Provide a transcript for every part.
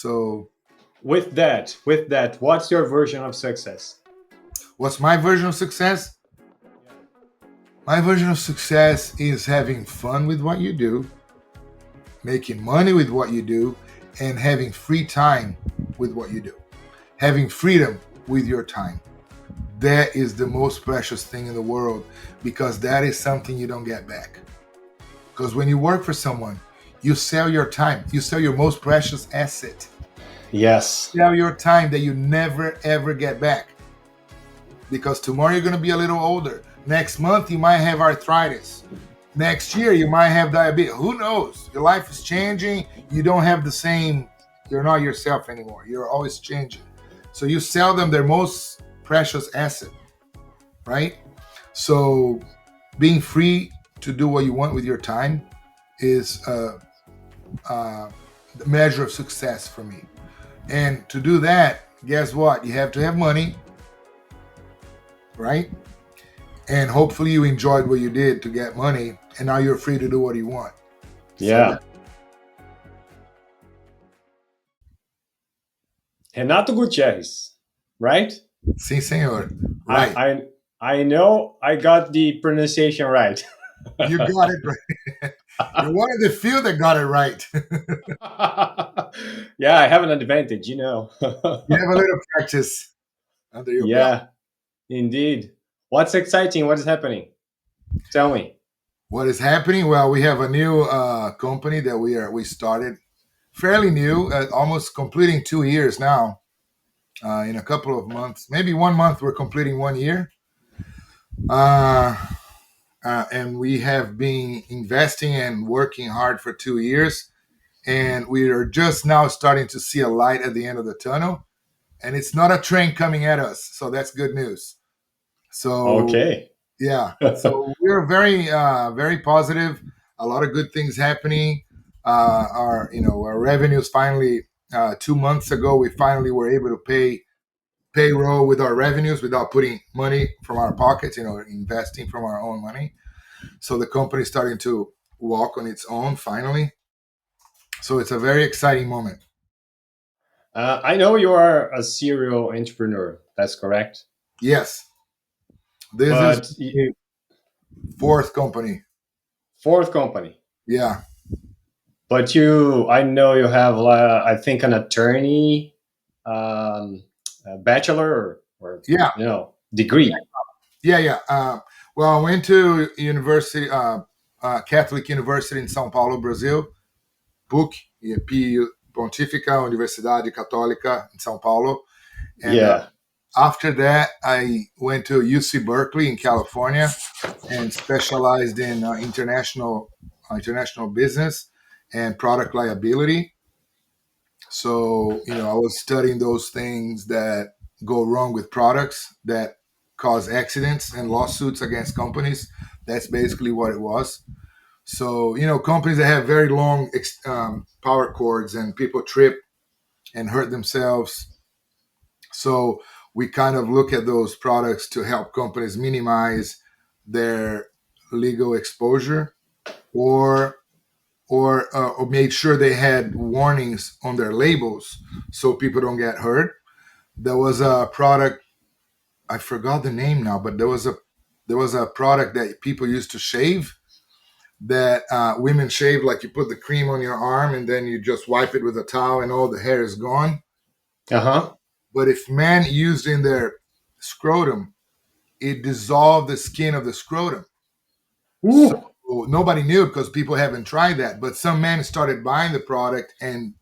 So With that, what's your version of success? what's my version of success? My version of success is having fun with what you do, making money with what you do, and having free time with what you do. Having freedom with your time. That is the most precious thing in the world because that is something you don't get back. Because when you work for someone, you sell your time, you sell your most precious asset, Yes. sell your time that you never ever get back. Because tomorrow you're going to be a little older. Next month you might have arthritis. Next year you might have diabetes. Who knows? Your life is changing. You don't have the same, you're not yourself anymore. You're always changing. So you sell them their most precious asset, right? So being free to do what you want with your time is the measure of success for me. And to do that, guess what? You have to have money, right? And hopefully you enjoyed what you did to get money, and now you're free to do what you want. Yeah. Renato Gutierrez, right? Sim, senhor. Right. I know I got the pronunciation right. You got it right. You're one of the few that got it right. Yeah, I have an advantage, You have a little practice under your belt. Yeah, indeed. What's exciting? What is happening? Tell me. What is happening? Well, we have a new company that we started fairly new, almost completing 2 years now. In a couple of months, maybe 1 month, we're completing 1 year. And we have been investing and working hard for 2 years. And we are just now starting to see a light at the end of the tunnel. And it's not a train coming at us. So that's good news. So, Okay. yeah. So we're very positive. A lot of good things happening. Our revenues finally, 2 months ago, we finally were able to pay payroll with our revenues without putting money from our pockets, investing from our own money. So the company is starting to walk on its own finally. So it's a very exciting moment. I know you are a serial entrepreneur. That's correct. Yes, this is But the fourth company. fourth company. Yeah, But I know you have, I think, an attorney, a bachelor or yeah, degree. yeah. Well, I went to university, Catholic University in São Paulo, Brazil. PUC, Pontifica Universidade Católica in São Paulo. And Yeah. after that, I went to UC Berkeley in California and specialized in international business and product liability. So, I was studying those things that go wrong with products that cause accidents and lawsuits against companies. That's basically what it was. So, companies that have very long power cords and people trip and hurt themselves. So we kind of look at those products to help companies minimize their legal exposure, or or made sure they had warnings on their labels so people don't get hurt. There was a product, I forgot the name now, but there was a product that people used to shave, that women shave, like you put the cream on your arm and then you just wipe it with a towel and all the hair is gone. Uh huh. But if men used in their scrotum, it dissolved the skin of the scrotum. So Ooh. nobody knew because people haven't tried that. But some men started buying the product and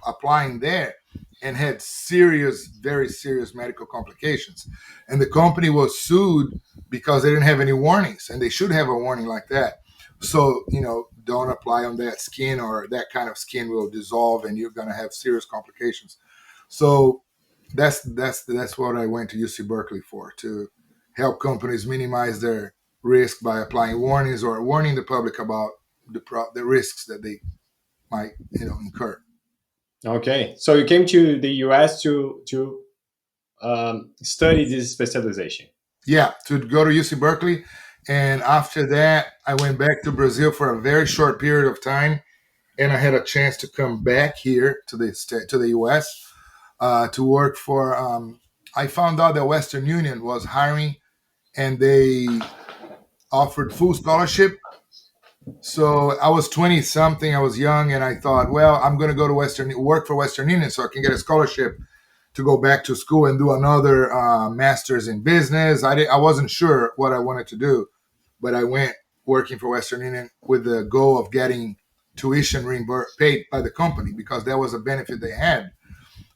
applying there and had serious, very serious medical complications. And the company was sued because they didn't have any warnings, and they should have a warning like that. So, don't apply on that skin, or that kind of skin will dissolve and you're going to have serious complications. So that's what I went to UC Berkeley for, to help companies minimize their risk by applying warnings or warning the public about the risks that they might incur. Okay. So you came to the US to study this specialization. Yeah, to go to UC Berkeley. And after that, I went back to Brazil for a very short period of time. and I had a chance to come back here to the U.S. To work for. I found out that Western Union was hiring, and they offered full scholarship. So I was 20 something. I was young, and I thought, well, I'm going to go to work for Western Union so I can get a scholarship to go back to school and do another master's in business. I wasn't sure what I wanted to do, but I went working for Western Union with the goal of getting tuition reimbursed, paid by the company, because that was a benefit they had.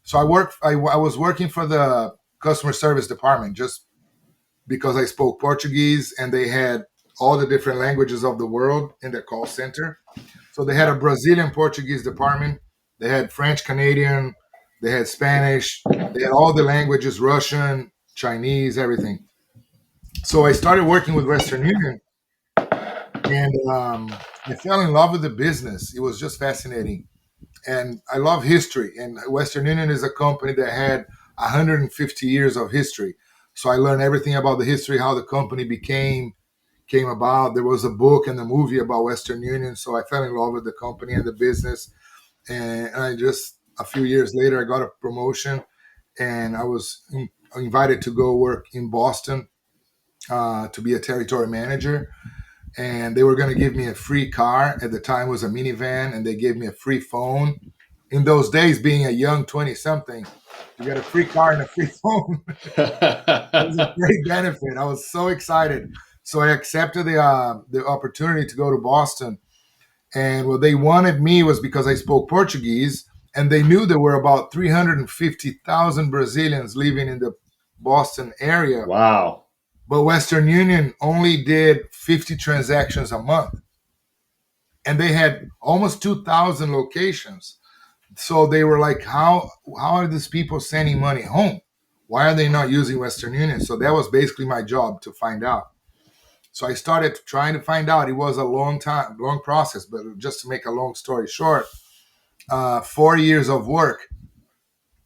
So I was working for the customer service department just because I spoke Portuguese, and they had all the different languages of the world in their call center. So they had a Brazilian Portuguese department. They had French Canadian. They had Spanish. They had all the languages: Russian, Chinese, everything. So I started working with Western Union, and I fell in love with the business. It was just fascinating, and I love history. And Western Union is a company that had 150 years of history. So I learned everything about the history, how the company came about. There was a book and a movie about Western Union, so I fell in love with the company and the business. And I just a few years later, I got a promotion, and I was invited to go work in Boston to be a territory manager. And they were going to give me a free car. At the time, it was a minivan, and they gave me a free phone. In those days, being a young 20 something, you get a free car and a free phone. It was a great benefit. I was so excited. So I accepted the opportunity to go to Boston. And what they wanted me was because I spoke Portuguese, and they knew there were about 350,000 Brazilians living in the Boston area. Wow. But Western Union only did 50 transactions a month, and they had almost 2,000 locations. So they were like, how are these people sending money home? Why are they not using Western Union? So that was basically my job to find out. So I started trying to find out. It was a long process, but just to make a long story short, 4 years of work,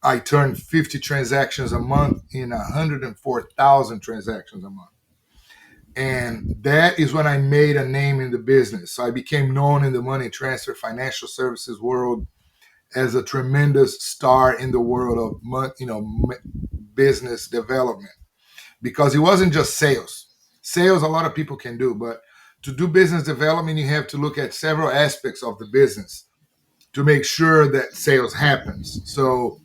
I turned 50 transactions a month in 104,000 transactions a month. And that is when I made a name in the business. So I became known in the money transfer financial services world as a tremendous star in the world of business development, because it wasn't just sales. Sales, a lot of people can do, but to do business development, you have to look at several aspects of the business to make sure that sales happens. So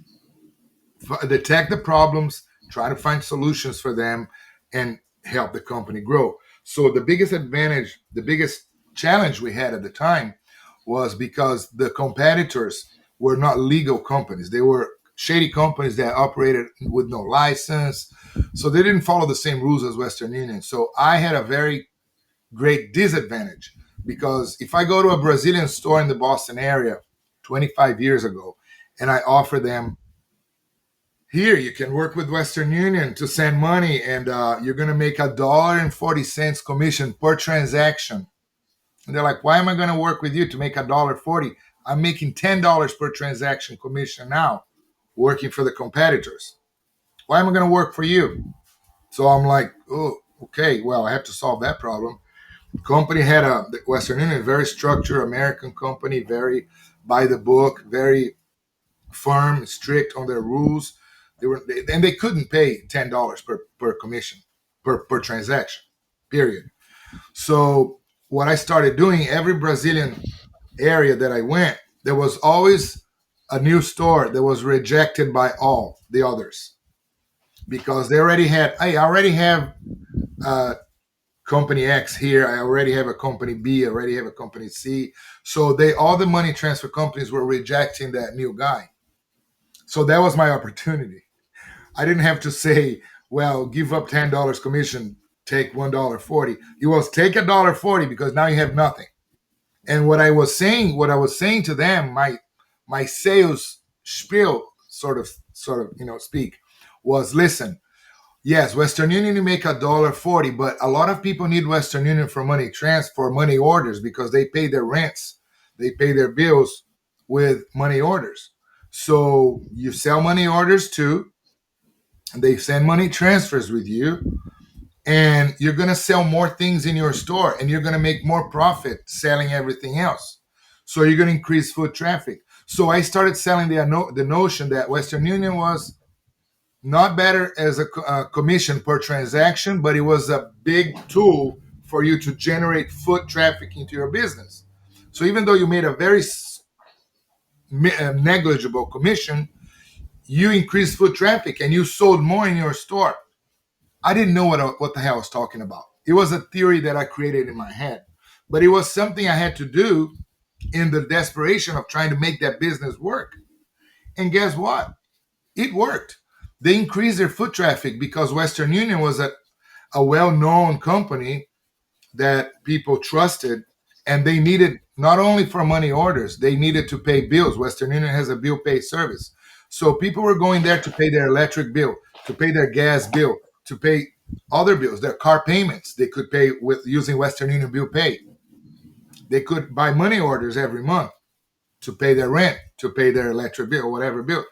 detect the problems, try to find solutions for them, and help the company grow. So the biggest challenge we had at the time was because the competitors were not legal companies. They were shady companies that operated with no license. So they didn't follow the same rules as Western Union. So I had a very great disadvantage, because if I go to a Brazilian store in the Boston area 25 years ago and I offer them, here you can work with Western Union to send money, and you're going to make $1.40 commission per transaction. And they're like, why am I going to work with you to make $1.40? I'm making $10 per transaction commission now, working for the competitors. Why am I going to work for you? So I'm like, oh, okay, well, I have to solve that problem. The company had the Western Union, very structured American company, very by the book, very firm, strict on their rules. And they couldn't pay $10 per commission per transaction, period. So what I started doing, every Brazilian area that I went, there was always a new store that was rejected by all the others, because they already had. I already have company X here. I already have a company B. I already have a company C. So all the money transfer companies were rejecting that new guy. So that was my opportunity. I didn't have to say, well, give up $10 commission, take $1.40. It was take $1.40, because now you have nothing. And what I was saying to them, my sales spiel, speak, was, listen, yes, Western Union, you make $1.40, but a lot of people need Western Union for money transfer, money orders, because they pay their rents, they pay their bills with money orders. So you sell money orders too, they send money transfers with you, and you're going to sell more things in your store, and you're going to make more profit selling everything else. So you're going to increase foot traffic. So I started selling the notion that Western Union was not better as a commission per transaction, but it was a big tool for you to generate foot traffic into your business. So even though you made a very negligible commission, you increased foot traffic and you sold more in your store. I didn't know what the hell I was talking about. It was a theory that I created in my head, but it was something I had to do in the desperation of trying to make that business work. And guess what? It worked. They increased their foot traffic because Western Union was a well known company that people trusted, and they needed not only for money orders, they needed to pay bills. Western Union has a bill pay service. So people were going there to pay their electric bill, to pay their gas bill, to pay other bills, their car payments. They could pay with using Western Union bill pay. They could buy money orders every month to pay their rent, to pay their electric bill, whatever bill.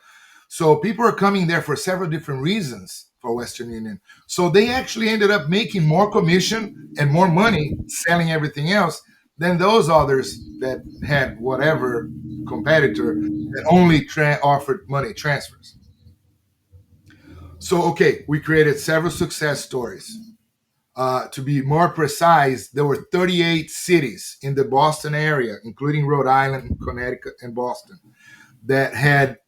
So people are coming there for several different reasons for Western Union. So they actually ended up making more commission and more money selling everything else than those others that had whatever competitor that only offered money transfers. So, okay, we created several success stories. To be more precise, there were 38 cities in the Boston area, including Rhode Island, Connecticut, and Boston, that had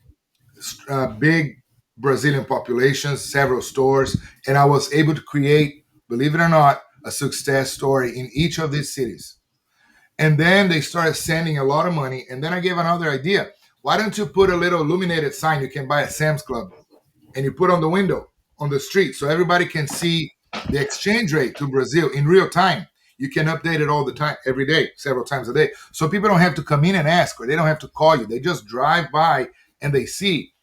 big Brazilian populations, several stores, and I was able to create, believe it or not, a success story in each of these cities. And then they started sending a lot of money. And then I gave another idea. Why don't you put a little illuminated sign you can buy at Sam's Club and you put on the window on the street so everybody can see the exchange rate to Brazil in real time? You can update it all the time, every day, several times a day. So people don't have to come in and ask, or they don't have to call you. They just drive by and they see.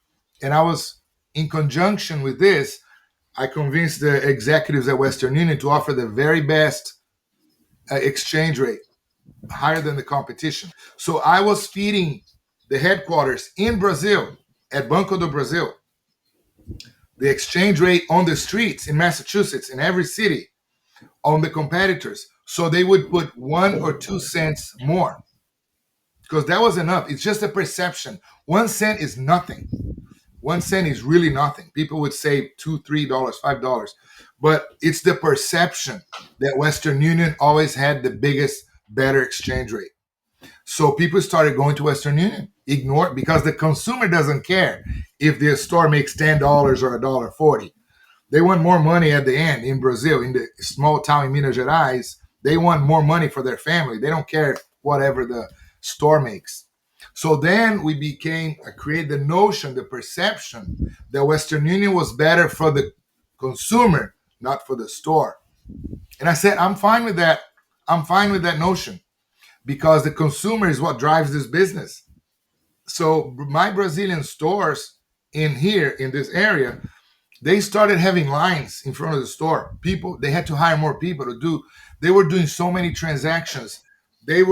And I was in conjunction with this, I convinced the executives at Western Union to offer the very best exchange rate, higher than the competition. So I was feeding the headquarters in Brazil at Banco do Brasil the exchange rate on the streets in Massachusetts, in every city, on the competitors. So they would put 1 or 2 cents more because that was enough. It's just a perception. 1 cent is nothing. 1 cent is really nothing. People would say $2, $3, $5, but it's the perception that Western Union always had the biggest, better exchange rate. So people started going to Western Union, ignore because the consumer doesn't care if the store makes $10 or $1.40. They want more money at the end in Brazil, in the small town in Minas Gerais. They want more money for their family. They don't care whatever the store makes. So then we became, I created the notion, the perception that Western Union was better for the consumer, not for the store. And I said, I'm fine with that. I'm fine with that notion because the consumer is what drives this business. So my Brazilian stores in here, in this area, they started having lines in front of the store. People, they had to hire more people to do. They were doing so many transactions. They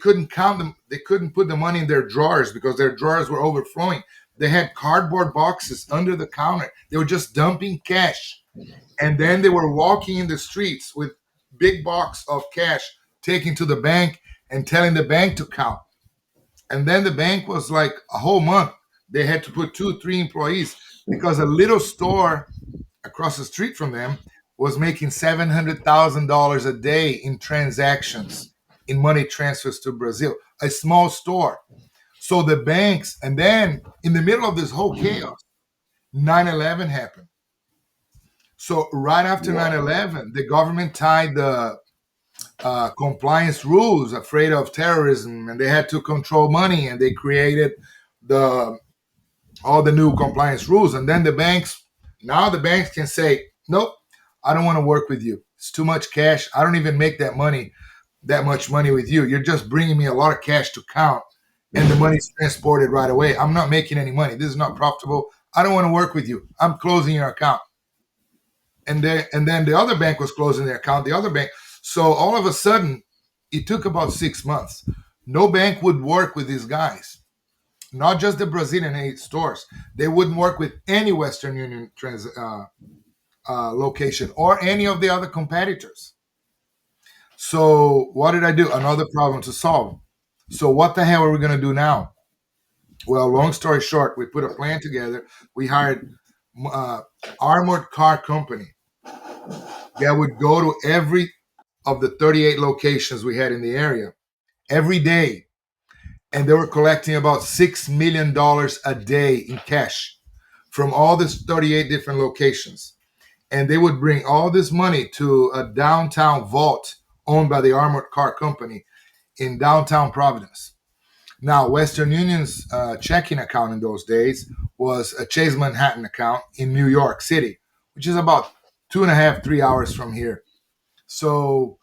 couldn't count them. They couldn't put the money in their drawers because their drawers were overflowing. They had cardboard boxes under the counter. They were just dumping cash. And then they were walking in the streets with big box of cash, taking to the bank and telling the bank to count. And then the bank was like a whole month. They had to put 2, 3 employees because a little store across the street from them was making $700,000 a day in transactions, in money transfers to Brazil, a small store. So the banks, and then in the middle of this whole chaos, 9/11 happened. So right after 9/11, the government tied the compliance rules, afraid of terrorism, and they had to control money, and they created the all the new compliance rules. And then the banks, now the banks can say, nope, I don't want to work with you. It's too much cash. I don't even make that much money with you. You're just bringing me a lot of cash to count, and the money's transported right away. I'm not making any money. This is not profitable. I don't want to work with you. I'm closing your account. And then the other bank was closing their account, the other bank. So all of a sudden, it took about 6 months. No bank would work with these guys, not just the Brazilian 8 stores. They wouldn't work with any Western Union location or any of the other competitors. So what did I do? Another problem to solve. So what the hell are we going to do now? Well, long story short, we put a plan together. We hired uh, armored car company that would go to every of the 38 locations we had in the area every day, and they were collecting about $6 million a day in cash from all these 38 different locations. And they would bring all this money to a downtown vault owned by the armored car company in downtown Providence. Now, Western Union's checking account in those days was a Chase Manhattan account in New York City, which is about 2.5, 3 hours from here. So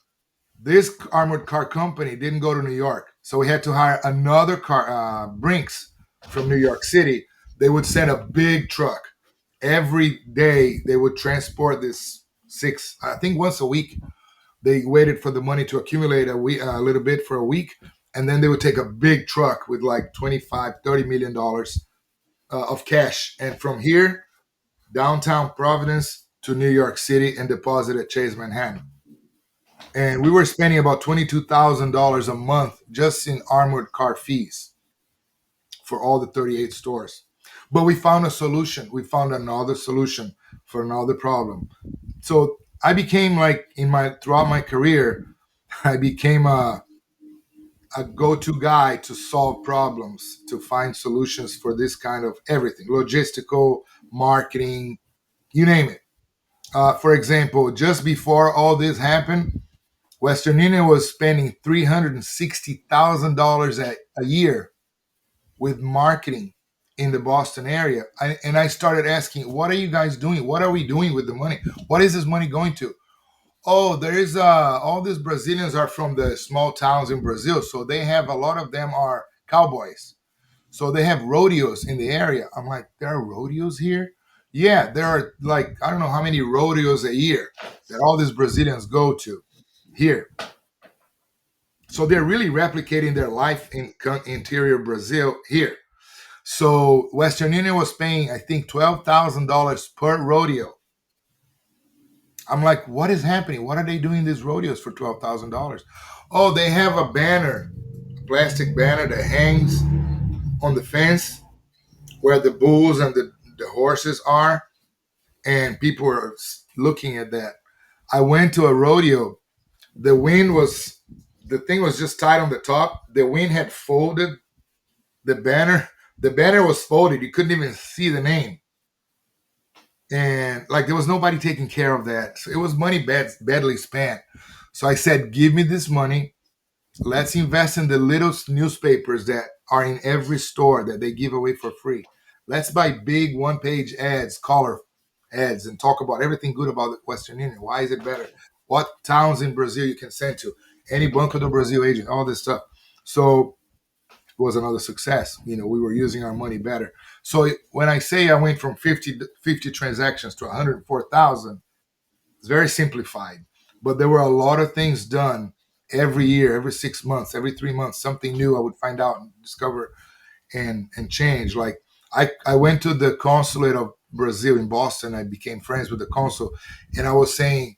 this armored car company didn't go to New York, so we had to hire another car, Brinks, from New York City. They would send a big truck every day. They would transport this six, I think, once a week. They waited for the money to accumulate a little bit for a week, and then they would take a big truck with like 25, $30 million of cash, and from here downtown Providence to New York City and deposit at Chase Manhattan. And we were spending about $22,000 a month just in armored car fees for all the 38 stores. But we found a solution. We found another solution for another problem. So I became like in my throughout my career, I became a go-to guy to solve problems, to find solutions for this kind of everything, logistical, marketing, you name it. For example, just before all this happened, Western Union was spending $360,000 a year with marketing in the Boston area. And I started asking, what are you guys doing? What are we doing with the money? What is this money going to? Oh, there is all these Brazilians are from the small towns in Brazil. So they have a lot of them are cowboys. So they have rodeos in the area. I'm like, there are rodeos here? Yeah, there are like, I don't know how many rodeos a year that all these Brazilians go to here. So they're really replicating their life in interior Brazil here. So Western Union was paying, I think, $12,000 per rodeo. I'm like, what is happening? What are they doing these rodeos for $12,000? Oh, they have a banner, a plastic banner that hangs on the fence where the bulls and the horses are, and people are looking at that. I went to a rodeo. The wind was, the thing was just tied on the top. The wind had folded the banner. The banner was folded. You couldn't even see the name. And like there was nobody taking care of that. So it was money badly spent. So I said, give me this money. Let's invest in the little newspapers that are in every store that they give away for free. Let's buy big one-page ads, color ads, and talk about everything good about the Western Union. Why is it better? What towns in Brazil you can send to? Any Banco do Brasil agent, all this stuff. So it was another success. You know, we were using our money better. So when I say I went from 50 transactions to 104,000, it's very simplified, but there were a lot of things done every year, every 6 months, every 3 months, something new I would find out and discover and change. Like I went to the consulate of Brazil in Boston. I became friends with the consul, and I was saying,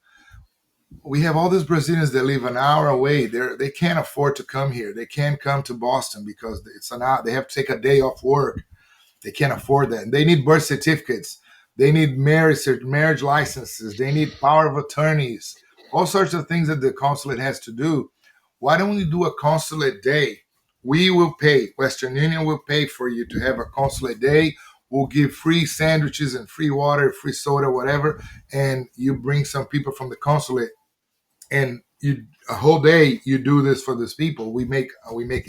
we have all these Brazilians that live an hour away. They can't afford to come here. They can't come to Boston because it's an hour. They have to take a day off work. They can't afford that. And they need birth certificates. They need marriage licenses. They need power of attorneys. All sorts of things that the consulate has to do. Why don't we do a consulate day? We will pay. Western Union will pay for you to have a consulate day. We'll give free sandwiches and free water, free soda, whatever. And you bring some people from the consulate, and you a whole day you do this for these people. We make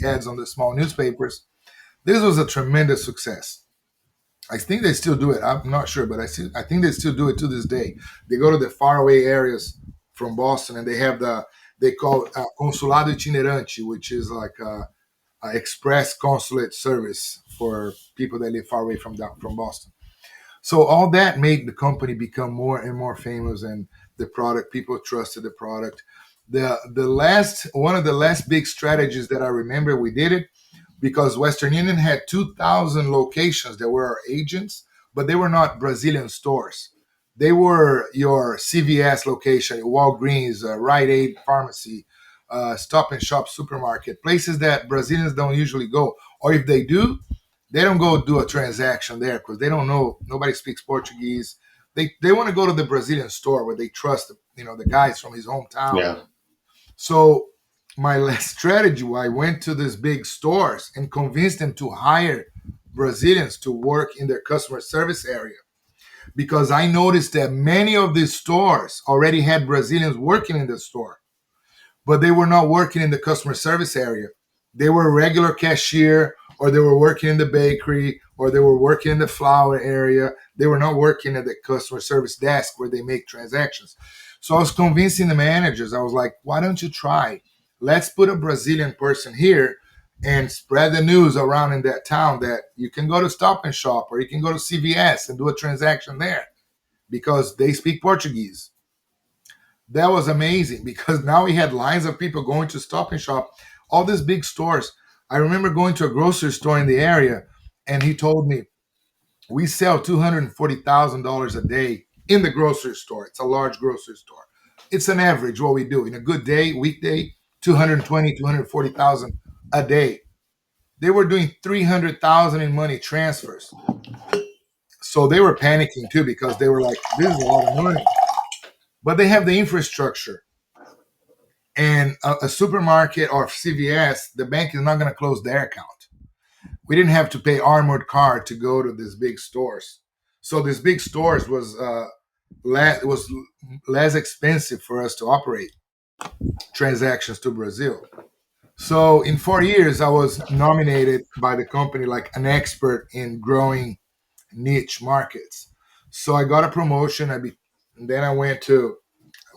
ads on the small newspapers. This was a tremendous success. I think they still do it. I'm not sure, but I think they still do it to this day. They go to the faraway areas from Boston, and they call it consulado itinerante, which is like a express consulate service for people that live far away from Boston. So all that made the company become more and more famous, and the product, people trusted the product. The last one of the last big strategies that I remember we did it because Western Union had 2,000 locations that were our agents, but they were not Brazilian stores. They were your CVS location, Walgreens, Rite Aid pharmacy, Stop and Shop supermarket, places that Brazilians don't usually go, or if they do, they don't go do a transaction there because they don't know. Nobody speaks Portuguese. They want to go to the Brazilian store where they trust the guys from his hometown. Yeah. So my last strategy, I went to these big stores and convinced them to hire Brazilians to work in their customer service area because I noticed that many of these stores already had Brazilians working in the store, but they were not working in the customer service area. They were regular cashier, or they were working in the bakery, or they were working in the flour area. They were not working at the customer service desk where they make transactions. So I was convincing the managers. I was like, why don't you try? Let's put a Brazilian person here and spread the news around in that town that you can go to Stop and Shop or you can go to CVS and do a transaction there because they speak Portuguese. That was amazing because now we had lines of people going to Stop and Shop, all these big stores. I remember going to a grocery store in the area, and he told me we sell $240,000 a day in the grocery store. It's a large grocery store. It's an average what we do in a good day, weekday, 220, 240,000 a day. They were doing 300,000 in money transfers. So they were panicking too because they were like, this is a lot of money. But they have the infrastructure and a supermarket or CVS, the bank is not going to close their account. We didn't have to pay armored car to go to these big stores. So these big stores was less expensive for us to operate transactions to Brazil. So in 4 years, I was nominated by the company like an expert in growing niche markets. So I got a promotion. And then I went to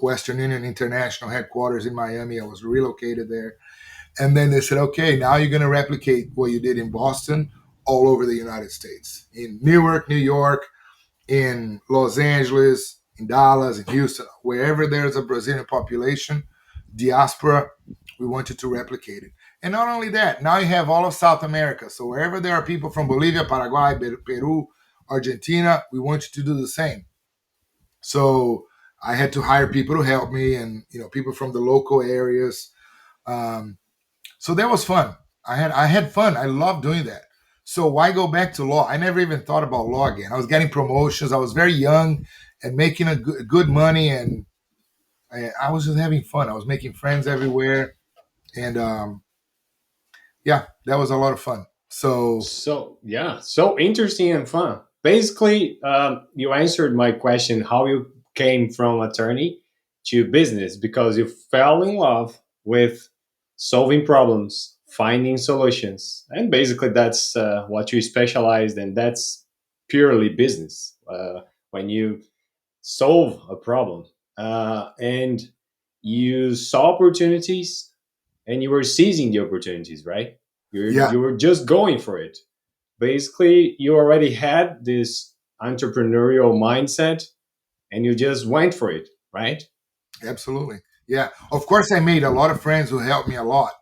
Western Union International headquarters in Miami. I was relocated there. And then they said, okay, now you're going to replicate what you did in Boston all over the United States, in Newark, New York, in Los Angeles, in Dallas, in Houston, wherever there's a Brazilian population, diaspora, we want you to replicate it. And not only that, now you have all of South America. So wherever there are people from Bolivia, Paraguay, Peru, Argentina, we want you to do the same. So I had to hire people to help me and people from the local areas. Um, so that was fun. I had fun. I love doing that. So why go back to law? I never even thought about law again. I was getting promotions. I was very young and making a good money, and I was just having fun. I was making friends everywhere, and yeah, that was a lot of fun. So So yeah, so interesting and fun. Basically, you answered my question how you came from attorney to business because you fell in love with solving problems, finding solutions, and basically that's what you specialized in. That's purely business. When you solve a problem and you saw opportunities and you were seizing the opportunities, right? yeah, You were just going for it. Basically, you already had this entrepreneurial mindset and you just went for it, right? absolutely. Yeah, of course, I made a lot of friends who helped me a lot.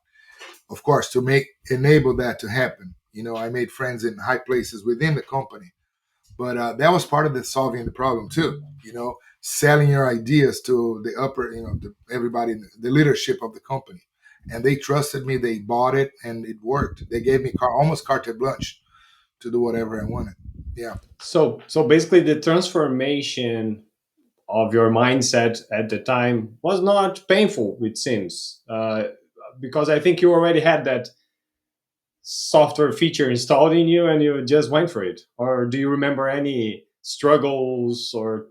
Of course, to make enable that to happen. I made friends in high places within the company. But that was part of the solving the problem too. Selling your ideas to the upper, everybody, the leadership of the company, and they trusted me. They bought it, and it worked. They gave me almost carte blanche to do whatever I wanted. Yeah, So basically, the transformation of your mindset at the time was not painful, it seems, because I think you already had that software feature installed in you and you just went for it. Or do you remember any struggles or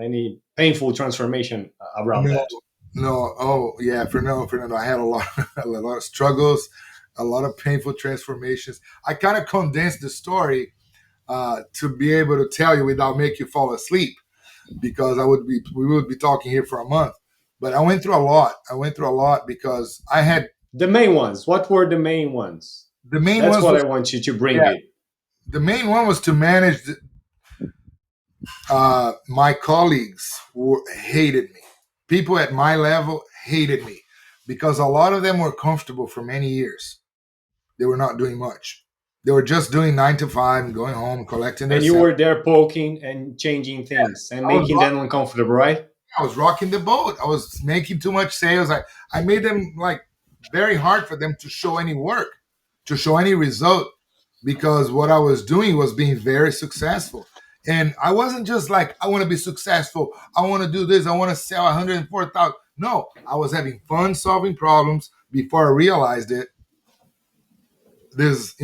any painful transformation around no, that? no. Oh, yeah, Fernando. I had a lot, a lot of struggles, a lot of painful transformations. I kind of condensed the story to be able to tell you without make you fall asleep because we would be talking here for a month. But I went through a lot. I went through a lot because I had The main ones. What were the main ones? the main That's ones what I was want you to bring yeah it. the main one was to manage my colleagues who hated me. People at my level hated me because a lot of them were comfortable for many years. They were not doing much. They were just doing 9 to 5 and going home, collecting their And you salary. were there poking and changing things and I was making them uncomfortable, right? I was rocking the boat. I was making too much sales. I made them like very hard for them to show any work, to show any result, because what I was doing was being very successful. And I wasn't just like, I want to be successful. I want to do this. I want to sell 104,000. No, I was having fun solving problems before I realized it. This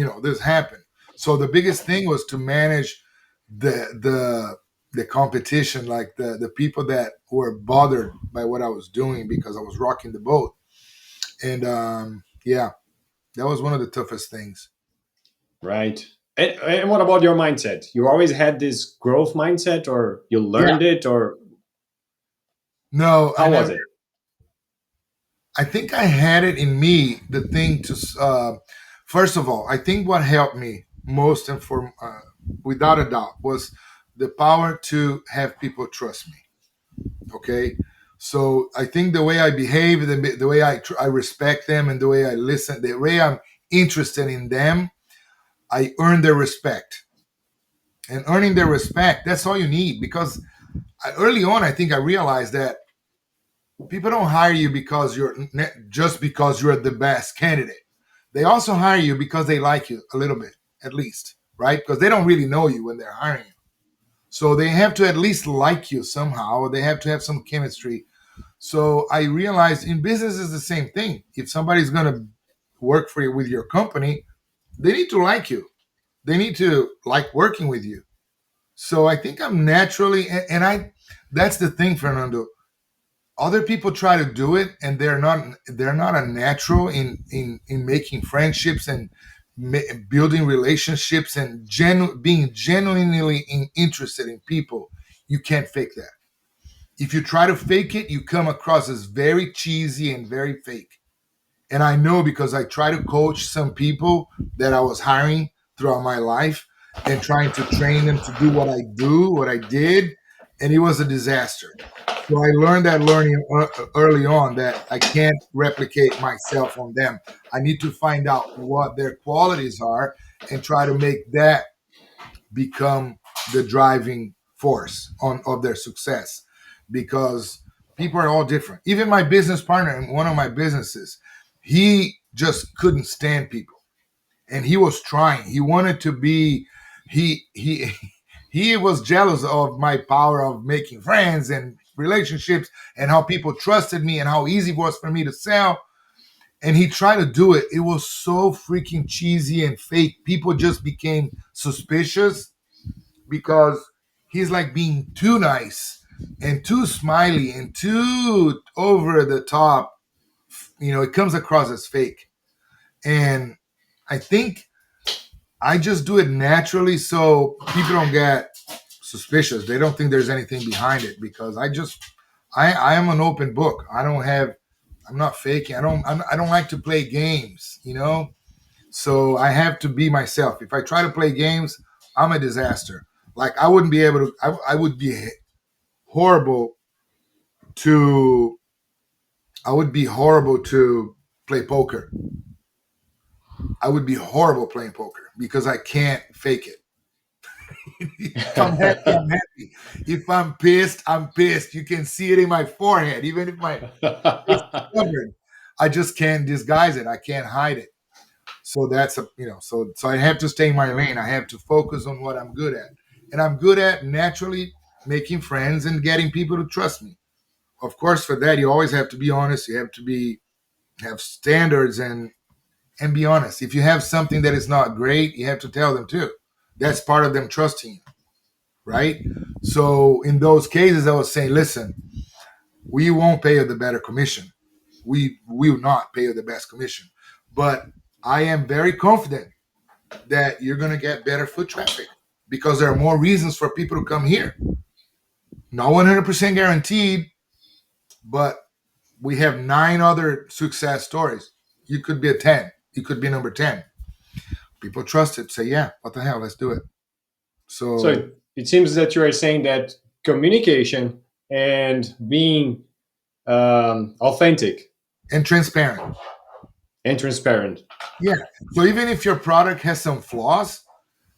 happened. So the biggest thing was to manage the competition, like the people that were bothered by what I was doing because I was rocking the boat. And yeah, that was one of the toughest things. Right. And what about your mindset? You always had this growth mindset, or you Yeah, learned it, or no, I how was never. it? I think I had it in me. The thing to first of all, I think what helped me most and for without a doubt was the power to have people trust me. Okay, so I think the way I behave, the way I respect them, and the way I listen, the way I'm interested in them, I earn their respect. And earning their respect, that's all you need. Because early on, I think I realized that people don't hire you because just because you're the best candidate. They also hire you because they like you a little bit, at least, right? Because they don't really know you when they're hiring you. So they have to at least like you somehow, or they have to have some chemistry. So I realized in business is the same thing. If somebody's going to work for you with your company, they need to like you. They need to like working with you. So I think I'm naturally, and I, that's the thing, Fernando. Other people try to do it, and they're not a natural in making friendships and building relationships and being genuinely interested in people. You can't fake that. If you try to fake it, you come across as very cheesy and very fake. And I know because I try to coach some people that I was hiring throughout my life and trying to train them to do what I do, what I did, and it was a disaster. So I learned that learning early on that I can't replicate myself on them. I need to find out what their qualities are and try to make that become the driving force on of their success, because people are all different. Even my business partner in one of my businesses, he just couldn't stand people, and he was trying. He wanted to be. He he was jealous of my power of making friends and relationships and how people trusted me and how easy it was for me to sell. And he tried to do it. It was so freaking cheesy and fake. People just became suspicious because he's like being too nice and too smiley and too over the top. It comes across as fake. And I think I just do it naturally so people don't get suspicious. They don't think there's anything behind it, because I am an open book. I'm not faking. I don't like to play games. So I have to be myself. If I try to play games, I'm a disaster. Like I wouldn't be able to. I would be horrible to. I would be horrible to play poker. I would be horrible playing poker because I can't fake it. If I'm happy, I'm happy. If I'm pissed, I'm pissed. You can see it in my forehead, even if my face is covered. I just can't disguise it. I can't hide it. So that's so I have to stay in my lane. I have to focus on what I'm good at. And I'm good at naturally making friends and getting people to trust me. Of course, for that you always have to be honest. You have to be have standards and be honest. If you have something that is not great, you have to tell them too. That's part of them trusting you, right? So in those cases, I was saying, listen, we won't pay you the better commission. We will not pay you the best commission, but I am very confident that you're going to get better foot traffic because there are more reasons for people to come here. Not 100% guaranteed, but we have 9 other success stories. You could be a 10. You could be number 10. People trust it. Say, yeah, what the hell? Let's do it. So So, it seems that you are saying that communication and being authentic and transparent. and transparent. Yeah. So even if your product has some flaws,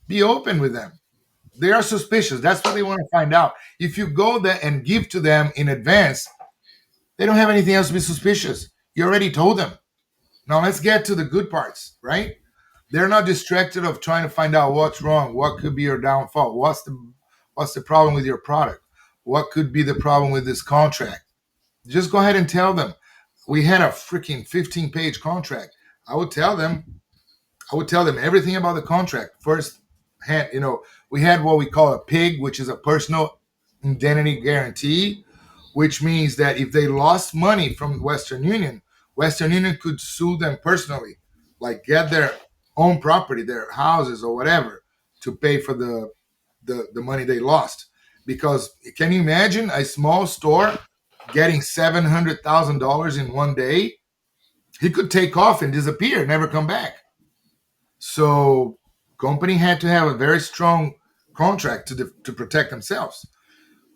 be open with them. They are suspicious. That's what they want to find out. If you go there and give to them in advance, they don't have anything else to be suspicious. You already told them. Now let's get to the good parts, right? They're not distracted of trying to find out what's wrong, what could be your downfall, what's the problem with your product, what could be the problem with this contract. Just go ahead and tell them. We had a freaking 15-page contract. I would tell them I would tell them everything about the contract. First hand, we had what we call a PIG, which is a personal identity guarantee, which means that if they lost money from Western Union could sue them personally, like get their own property, their houses or whatever, to pay for the money they lost. Because can you imagine a small store getting $700,000 in one day? He could take off and disappear, never come back. So company had to have a very strong contract to protect themselves.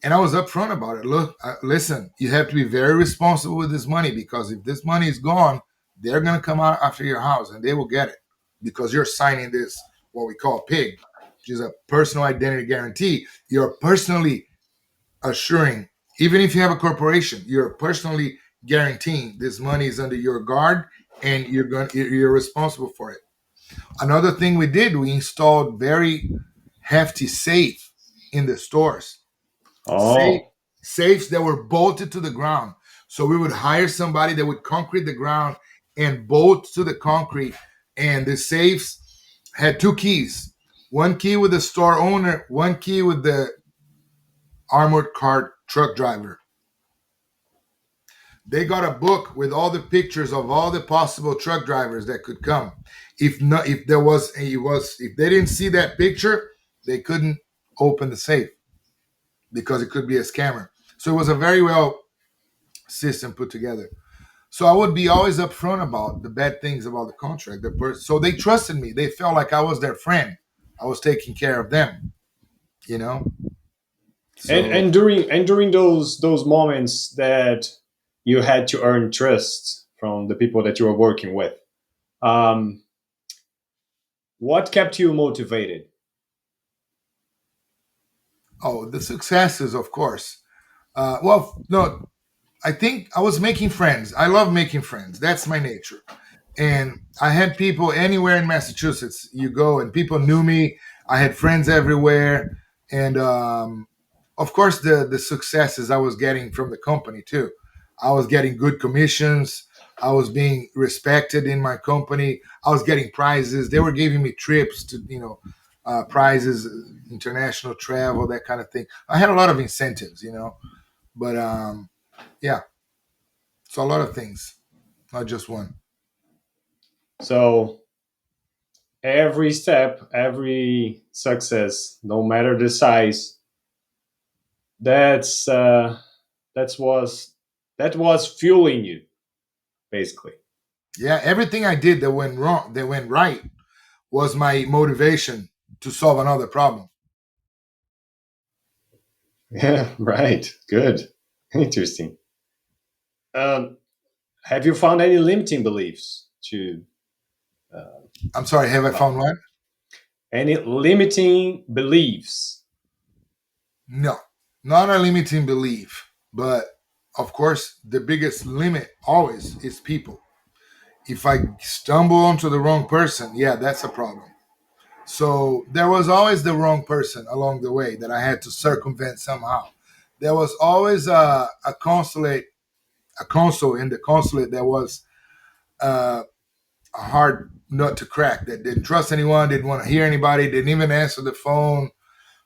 And I was upfront about it. Look, listen, you have to be very responsible with this money because if this money is gone, they're going to come out after your house and they will get it because you're signing this, what we call PIG, which is a personal identity guarantee. You're personally assuring, even if you have a corporation, you're personally guaranteeing this money is under your guard and you're responsible for it. Another thing we did, we installed very hefty safe in the stores. Safe, Oh, safes that were bolted to the ground. So we would hire somebody that would concrete the ground and bolt to the concrete. And the safes had two keys. One key with the store owner, one key with the armored car truck driver. They got a book with all the pictures of all the possible truck drivers that could come. If not, if there was, if they didn't see that picture, they couldn't open the safe because it could be a scammer. So it was a very well system put together. So I would be always upfront about the bad things about the contract. So they trusted me. They felt like I was their friend. I was taking care of them. You know. and So and during those moments that you had to earn trust from the people that you were working with, um, what kept you motivated? oh, the successes, of course. Well, no, I think I was making friends. I love making friends. That's my nature. And I had people anywhere in Massachusetts you go, and people knew me. I had friends everywhere, and of course, the successes I was getting from the company too. I was getting good commissions. I was being respected in my company. I was getting prizes. They were giving me trips to, prizes, international travel, that kind of thing. I had a lot of incentives. But yeah, so a lot of things, not just one. So every step, every success, no matter the size, that's that's was that was fueling you basically. Yeah, everything I did that went wrong, that went right, was my motivation to solve another problem. Yeah, right. Good. Interesting. Um, have you found any limiting beliefs to uh, I'm sorry, have I well, found one? any limiting beliefs? No, not a limiting belief, but of course, the biggest limit always is people. If I stumble onto the wrong person, yeah, that's a problem. So there was always the wrong person along the way that I had to circumvent somehow. There was always a consul in the consulate that was uh, a hard nut to crack. That didn't trust anyone, didn't want to hear anybody, didn't even answer the phone.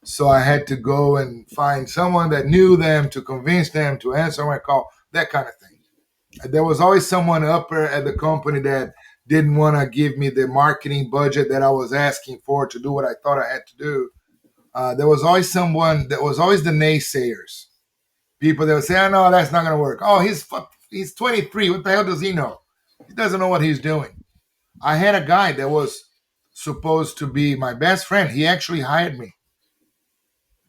So I had to go and find someone that knew them to convince them to answer my call, that kind of thing. There was always someone upper at the company that didn't want to give me the marketing budget that I was asking for to do what I thought I had to do. There was always someone that was always the naysayers. People that would say, "Oh no, that's not going to work." Oh, he's 23. What the hell does he know? He doesn't know what he's doing. I had a guy that was supposed to be my best friend. He actually hired me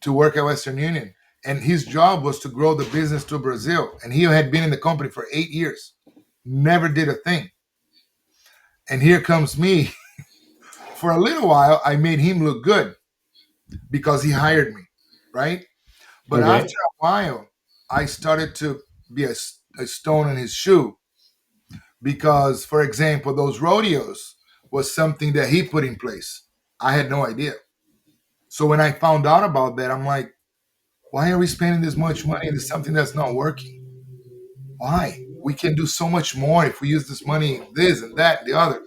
to work at Western Union, and his job was to grow the business to Brazil. And he had been in the company for 8 years, never did a thing. And here comes me. For a little while, I made him look good. because he hired me, right? But after Okay. a while, I started to be a stone in his shoe because, for example, those rodeos was something that he put in place. I had no idea. So when I found out about that, I'm like, why are we spending this much money into something that's not working? Why? We can do so much more if we use this money in this and that and the other.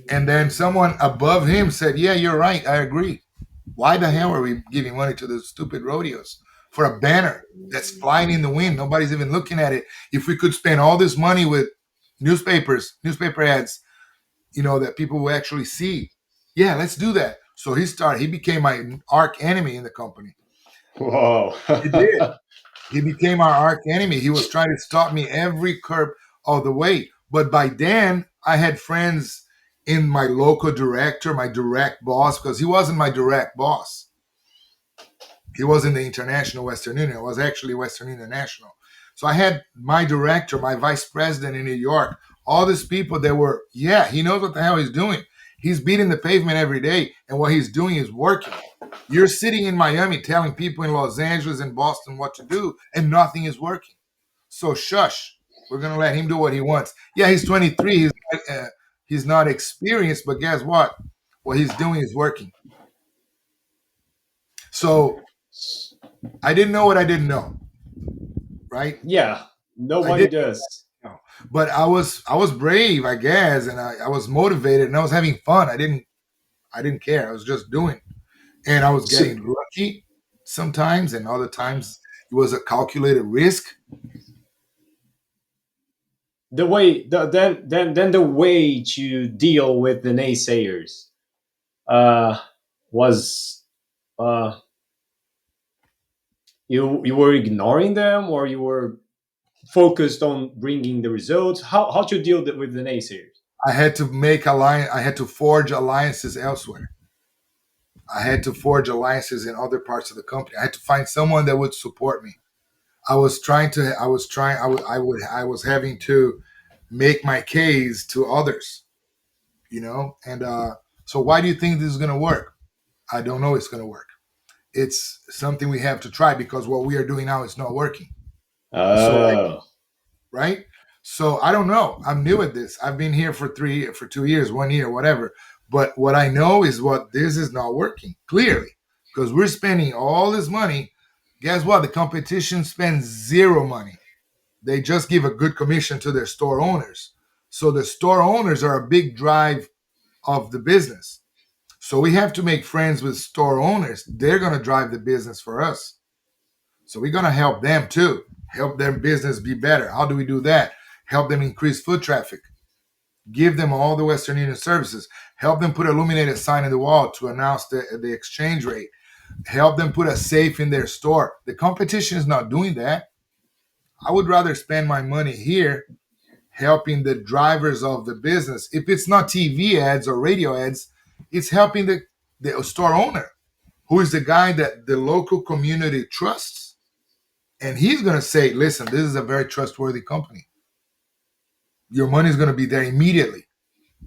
And then someone above him said, yeah, you're right. I agree. Why the hell are we giving money to those stupid rodeos for a banner that's flying in the wind? Nobody's even looking at it. If we could spend all this money with newspaper ads, that people will actually see. Yeah, let's do that. So he became my arch enemy in the company. Whoa. He did. He became our arch enemy. He was trying to stop me every curb of the way. But by then, I had friends in my local director, my direct boss, because he wasn't my direct boss. He was in the International Western Union. I was actually Western International. So I had my director, my vice president in New York, all these people that were, yeah, he knows what the hell he's doing. He's beating the pavement every day, and what he's doing is working. You're sitting in Miami telling people in Los Angeles and Boston what to do, and nothing is working. So shush. We're gonna let him do what he wants. Yeah, he's 23. He's not experienced, but guess what? What he's doing is working. So I didn't know what I didn't know, right? Yeah, I nobody did does. know, but I was brave, I guess, and I was motivated, and I was having fun. I didn't care. I was just doing, and I was So getting lucky sometimes, and other times it was a calculated risk. the way then the way to deal with the naysayers uh was uh you were ignoring them, or you were focused on bringing the results? How to deal with the naysayers? I had to make alliance. I had to forge alliances elsewhere. I had to forge alliances in other parts of the company. I had to find someone that would support me. I was having to make my case to others, and so why do you think this is going to work? I don't know it's going to work. It's something we have to try because what we are doing now is not working. So Oh. right? So I don't know. I'm new at this. I've been here for 2 years, 1 year, whatever. But what I know is what this is not working clearly because we're spending all this money. Guess what? The competition spends zero money. They just give a good commission to their store owners. So the store owners are a big drive of the business. So we have to make friends with store owners. They're going to drive the business for us. So we're going to help them too, help their business be better. How do we do that? Help them increase foot traffic, give them all the Western Union services, help them put an illuminated sign in the wall to announce the exchange rate, help them put a safe in their store. The competition is not doing that. I would rather spend my money here helping the drivers of the business. If it's not TV ads or radio ads, it's helping the store owner, who is the guy that the local community trusts. And he's going to say, listen, this is a very trustworthy company. Your money is going to be there immediately.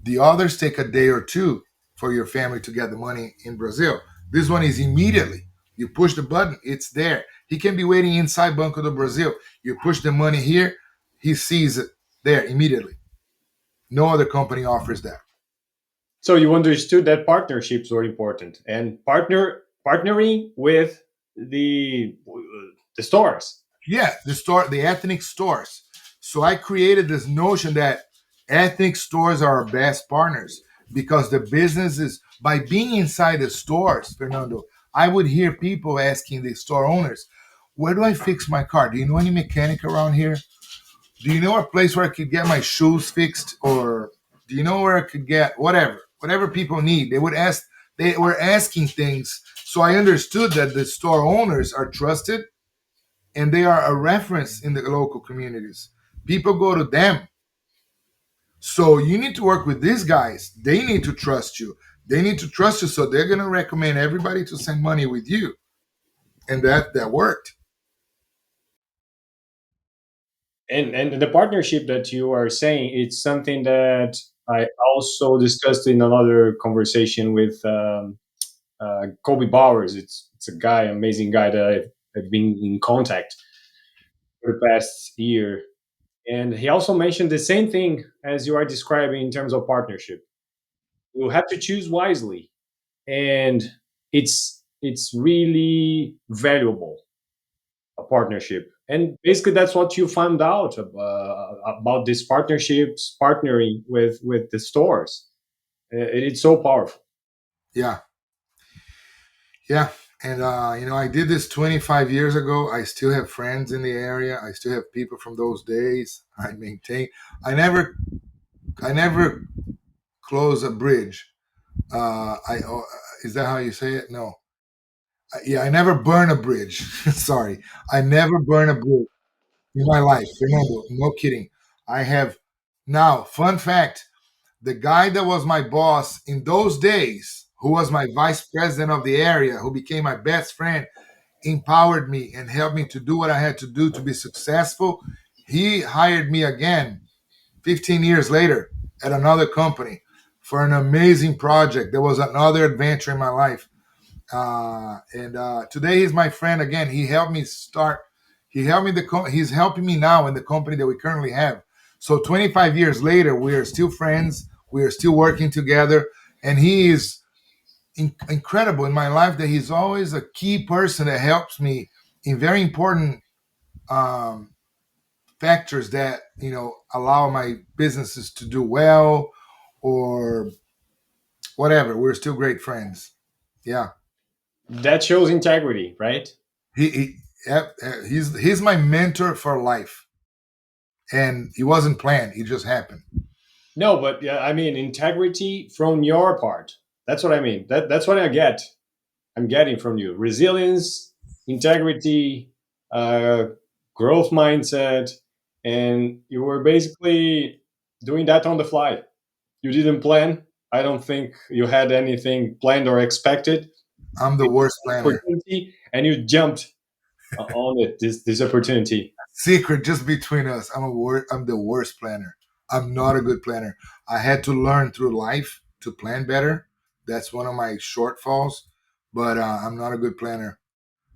The others take a day or two for your family to get the money in Brazil. This one is immediately. You push the button, it's there. He can be waiting inside Banco do Brazil. You push the money here, he sees it there immediately. No other company offers that. So you understood that partnerships were important, and partnering with the stores. Yeah, the ethnic stores. So I created this notion that ethnic stores are our best partners because the businesses, by being inside the stores, Fernando, I would hear people asking the store owners, where do I fix my car? Do you know any mechanic around here? Do you know a place where I could get my shoes fixed? Or do you know where I could get whatever people need? They were asking things. So I understood that the store owners are trusted and they are a reference in the local communities. People go to them. So you need to work with these guys. They need to trust you. They need to trust you. So they're going to recommend everybody to send money with you. And that worked. And the partnership that you are saying, it's something that I also discussed in another conversation with Kobe Bowers. It's a guy, amazing guy that I've been in contact for the past year. And he also mentioned the same thing as you are describing in terms of partnership. You have to choose wisely, and it's really valuable, a partnership. And basically, that's what you found out about these partnerships, partnering with the stores. It's so powerful. Yeah, yeah. And I did this 25 years ago. I still have friends in the area. I still have people from those days. I maintain. I never, I never close a bridge. Is that how you say it? No. Yeah, I never burn a bridge. Sorry, I never burn a bridge in my life. Remember, no kidding. I have now. Fun fact: the guy that was my boss in those days, who was my vice president of the area, who became my best friend, empowered me and helped me to do what I had to do to be successful. He hired me again 15 years later at another company for an amazing project. There was another adventure in my life. And today he's my friend again. He helped me start. He helped me. He's helping me now in the company that we currently have. So 25 years later, we are still friends. We are still working together, and he is incredible in my life. That he's always a key person that helps me in very important um, factors that allow my businesses to do well or whatever. We're still great friends. Yeah. That shows integrity, right? He yep, he's my mentor for life, and he wasn't planned. He just happened. No, but yeah, I mean integrity from your part. That's what I mean. That's what I get. I'm getting from you: resilience, integrity, uh, growth mindset, and you were basically doing that on the fly. You didn't plan. I don't think you had anything planned or expected. I'm the worst planner. Opportunity, and you jumped on it. This opportunity. Secret just between us. I'm the worst planner. I'm not a good planner. I had to learn through life to plan better. That's one of my shortfalls. But I'm not a good planner.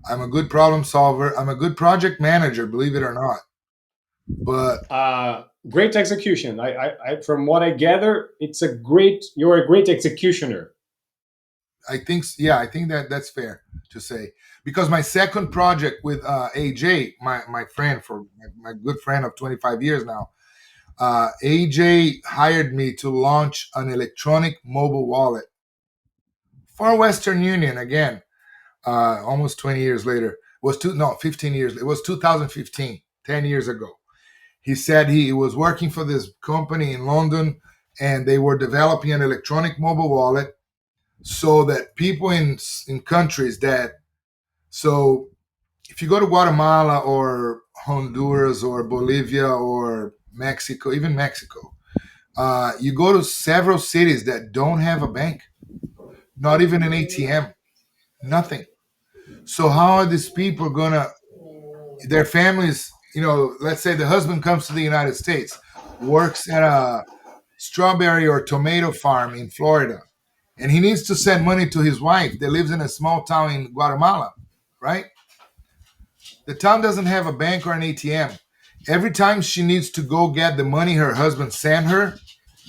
I'm a good problem solver. I'm a good project manager, believe it or not. But Great execution. From what I gather, it's a great. You're a great executioner. yeah, I think that's fair to say because my second project with AJ, my friend for my good friend of 25 years now, AJ hired me to launch an electronic mobile wallet for Western Union again. Almost 20 years later, was 15 years. It was 2015, 10 years ago. He said he was working for this company in London, and they were developing an electronic mobile wallet so that people in countries that so if you go to Guatemala or Honduras or Bolivia or Mexico, even Mexico, you go to several cities that don't have a bank, not even an ATM, nothing. So how are these people gonna? Their families, let's say the husband comes to the United States, works at a strawberry or tomato farm in Florida, and he needs to send money to his wife that lives in a small town in Guatemala, right? The town doesn't have a bank or an ATM. Every time she needs to go get the money her husband sent her,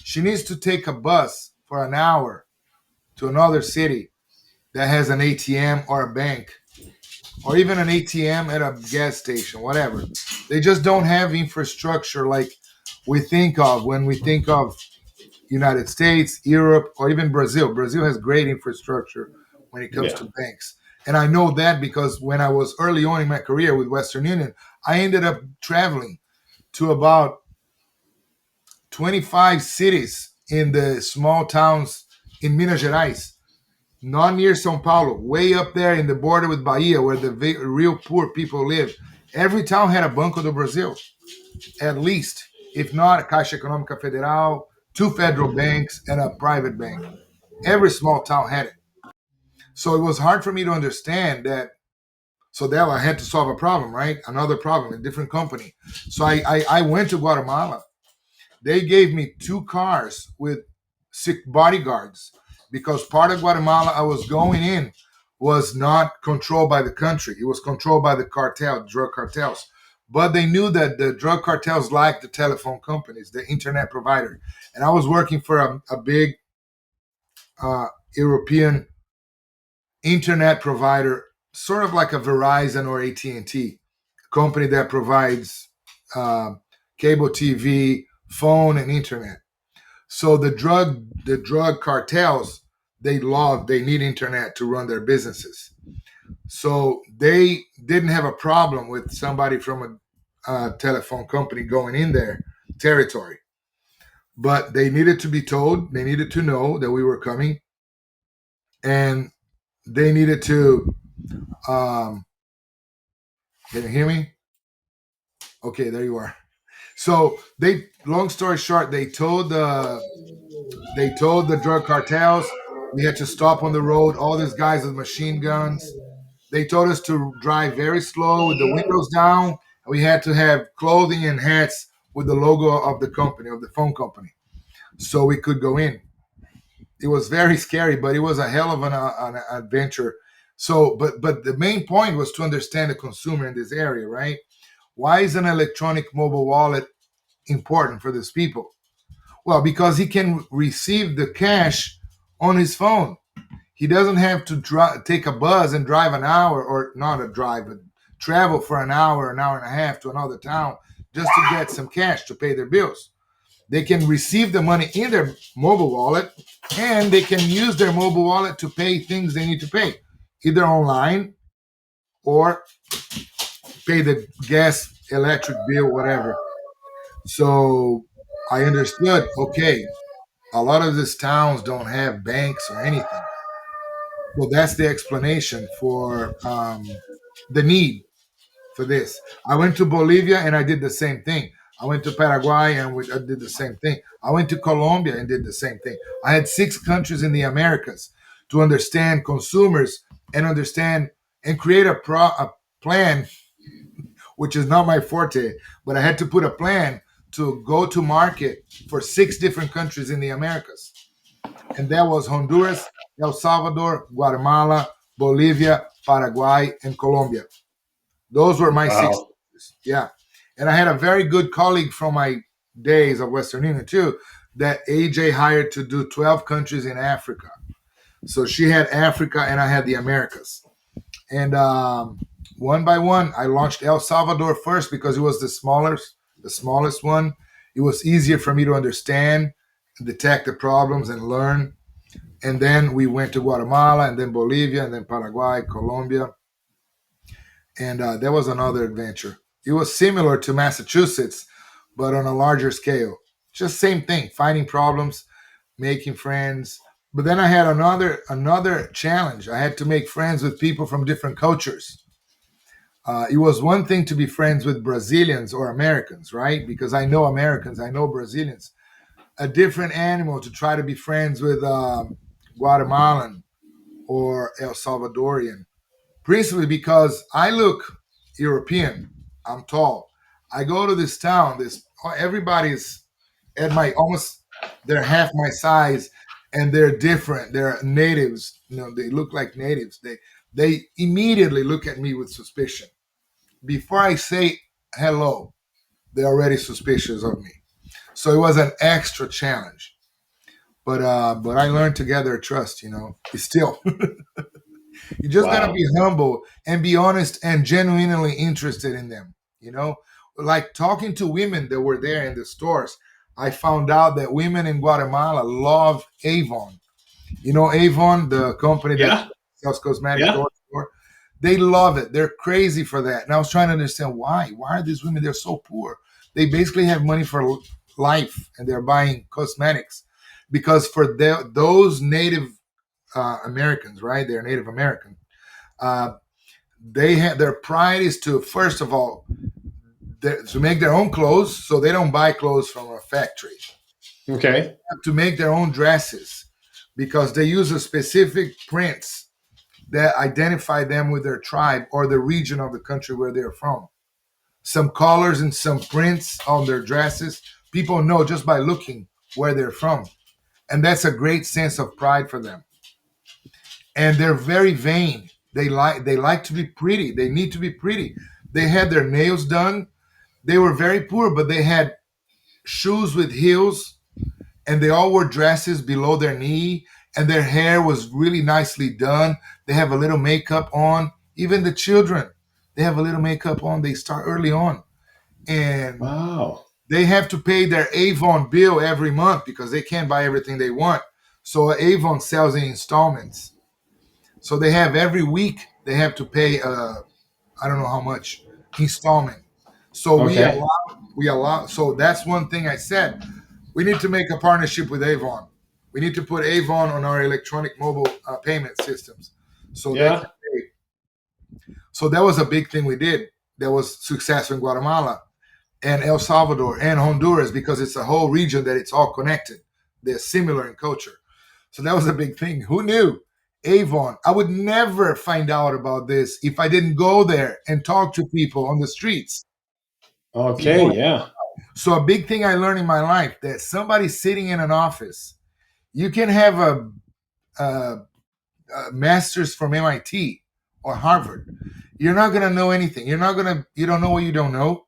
she needs to take a bus for an hour to another city that has an ATM or a bank or even an ATM at a gas station, whatever. They just don't have infrastructure like we think of when we think of United States, Europe, or even Brazil. Brazil has great infrastructure when it comes Yeah. to banks. And I know that because when I was early on in my career with Western Union, I ended up traveling to about 25 cities in the small towns in Minas Gerais, not near Sao Paulo, way up there in the border with Bahia, where the real poor people live. Every town had a Banco do Brasil, at least, if not a Caixa Econômica Federal, two federal banks, and a private bank. Every small town had it. So it was hard for me to understand that. So there I had to solve a problem, right? Another problem, a different company. So I went to Guatemala. They gave me two cars with six bodyguards. because part of Guatemala I was going in was not controlled by the country. It was controlled by the cartel, drug cartels. But they knew that the drug cartels liked the telephone companies, the internet provider. And I was working for a big uh, European internet provider, sort of like a Verizon or AT&T company that provides uh, cable TV, phone, and internet. So the drug cartels, they need internet to run their businesses. So they didn't have a problem with somebody from a telephone company going in their territory, but they needed to be told, they needed to know that we were coming, and they needed to. Um, can you hear me? Okay, there you are. So long story short, they told the drug cartels we had to stop on the road. All these guys with machine guns. They told us to drive very slow with the windows down. We had to have clothing and hats with the logo of the company, of the phone company, so we could go in. It was very scary, but it was a hell of an adventure. So, but the main point was to understand the consumer in this area, right? Why is an electronic mobile wallet important for these people? Well, because he can receive the cash on his phone. He doesn't have to take a bus and drive an hour, or not a drive, but travel for an hour and a half to another town just to get some cash to pay their bills. They can receive the money in their mobile wallet, and they can use their mobile wallet to pay things they need to pay, either online or pay the gas, electric bill, whatever. So I understood, okay, a lot of these towns don't have banks or anything. So that's the explanation for the need for this. I went to Bolivia and I did the same thing. I went to Paraguay and I did the same thing. I went to Colombia and did the same thing. I had 6 countries in the Americas to understand consumers and understand and create a plan, which is not my forte, but I had to put a plan to go to market for 6 different countries in the Americas. And that was Honduras, El Salvador, Guatemala, Bolivia, Paraguay, and Colombia. Those were my six. Wow. Yeah. And I had a very good colleague from my days of Western Union too, that AJ hired to do 12 countries in Africa. So she had Africa and I had the Americas. And one by one, I launched El Salvador first because it was the smallest one. It was easier for me to understand, detect the problems, and learn. And then we went to Guatemala, and then Bolivia, and then Paraguay, Colombia, and that was another adventure. It was similar to Massachusetts, but on a larger scale. Just same thing, finding problems, making friends. But then I had another challenge. I had to make friends with people from different cultures. It was one thing to be friends with Brazilians or Americans, right? Because I know Americans, I know Brazilians. A different animal to try to be friends with Guatemalan or El Salvadorian, principally because I look European. I'm tall. I go to this town. Everybody's at my almost. They're half my size, and they're different. They're natives. They look like natives. They immediately look at me with suspicion. Before I say hello, they're already suspicious of me. So it was an extra challenge. But I learned to gather trust. It's still. You just gotta Wow. be humble and be honest and genuinely interested in them. Like talking to women that were there in the stores, I found out that women in Guatemala love Avon. Avon, the company that Yeah. sells cosmetics Yeah. door to door. They love it. They're crazy for that. And I was trying to understand why. Why are these women? They're so poor. They basically have money for life, and they're buying cosmetics because for those Native Americans, right? They're Native American. Uh, they have their pride is to first of all to make their own clothes, so they don't buy clothes from a factory. Okay. To make their own dresses because they use a specific prints that identify them with their tribe or the region of the country where they're from. Some colors and some prints on their dresses. People know just by looking where they're from. and that's a great sense of pride for them. And they're very vain. They like to be pretty. They need to be pretty. They had their nails done. They were very poor, but they had shoes with heels, and they all wore dresses below their knee, and their hair was really nicely done. They have a little makeup on. Even the children, they have a little makeup on. They start early on, and Wow. they have to pay their Avon bill every month because they can't buy everything they want. So Avon sells in installments. So they have every week they have to pay I don't know how much installment. So Okay. we allow. So that's one thing I said. We need to make a partnership with Avon. We need to put Avon on our electronic mobile payment systems, so they Yeah. can pay. So that was a big thing we did. That was successful in Guatemala and El Salvador and Honduras because it's a whole region that it's all connected. They're similar in culture. So that was a big thing. Who knew? Avon. I would never find out about this if I didn't go there and talk to people on the streets. You Okay. know? Yeah. So a big thing I learned in my life that somebody sitting in an office, you can have a master's from MIT or Harvard. You're not gonna know anything. You don't know what you don't know.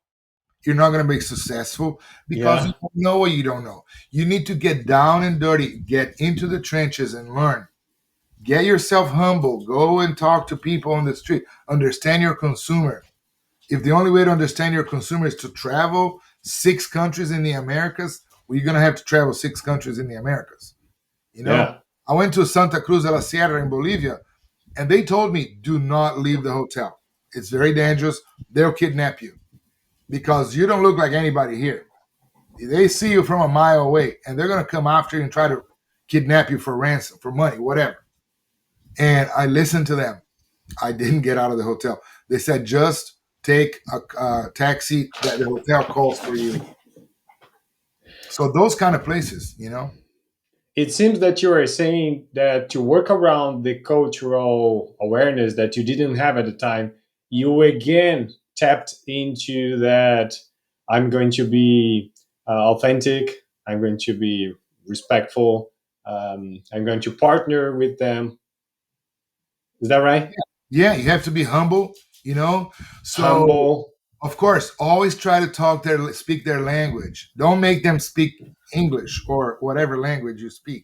You're not gonna be successful because you Yeah. don't know what you don't know. You need to get down and dirty, get into the trenches and learn. Get yourself humble. Go and talk to people on the street. Understand your consumer. If the only way to understand your consumer is to travel 6 countries in the Americas, well, you're gonna have to travel 6 countries in the Americas. You know, Yeah. I went to Santa Cruz de la Sierra in Bolivia, and they told me, "Do not leave the hotel. It's very dangerous. They'll kidnap you because you don't look like anybody here. They see you from a mile away, and they're gonna come after you and try to kidnap you for ransom, for money, whatever." And I listened to them. I didn't get out of the hotel. They said just take a taxi that the hotel calls for you. So those kind of places, you know. It seems that you are saying that to work around the cultural awareness that you didn't have at the time, you again tapped into that. I'm going to be authentic. I'm going to be respectful. I'm going to partner with them. Is that right? Yeah, you have to be humble, you know. So Humble. of course, always try to speak their language. Don't make them speak English or whatever language you speak.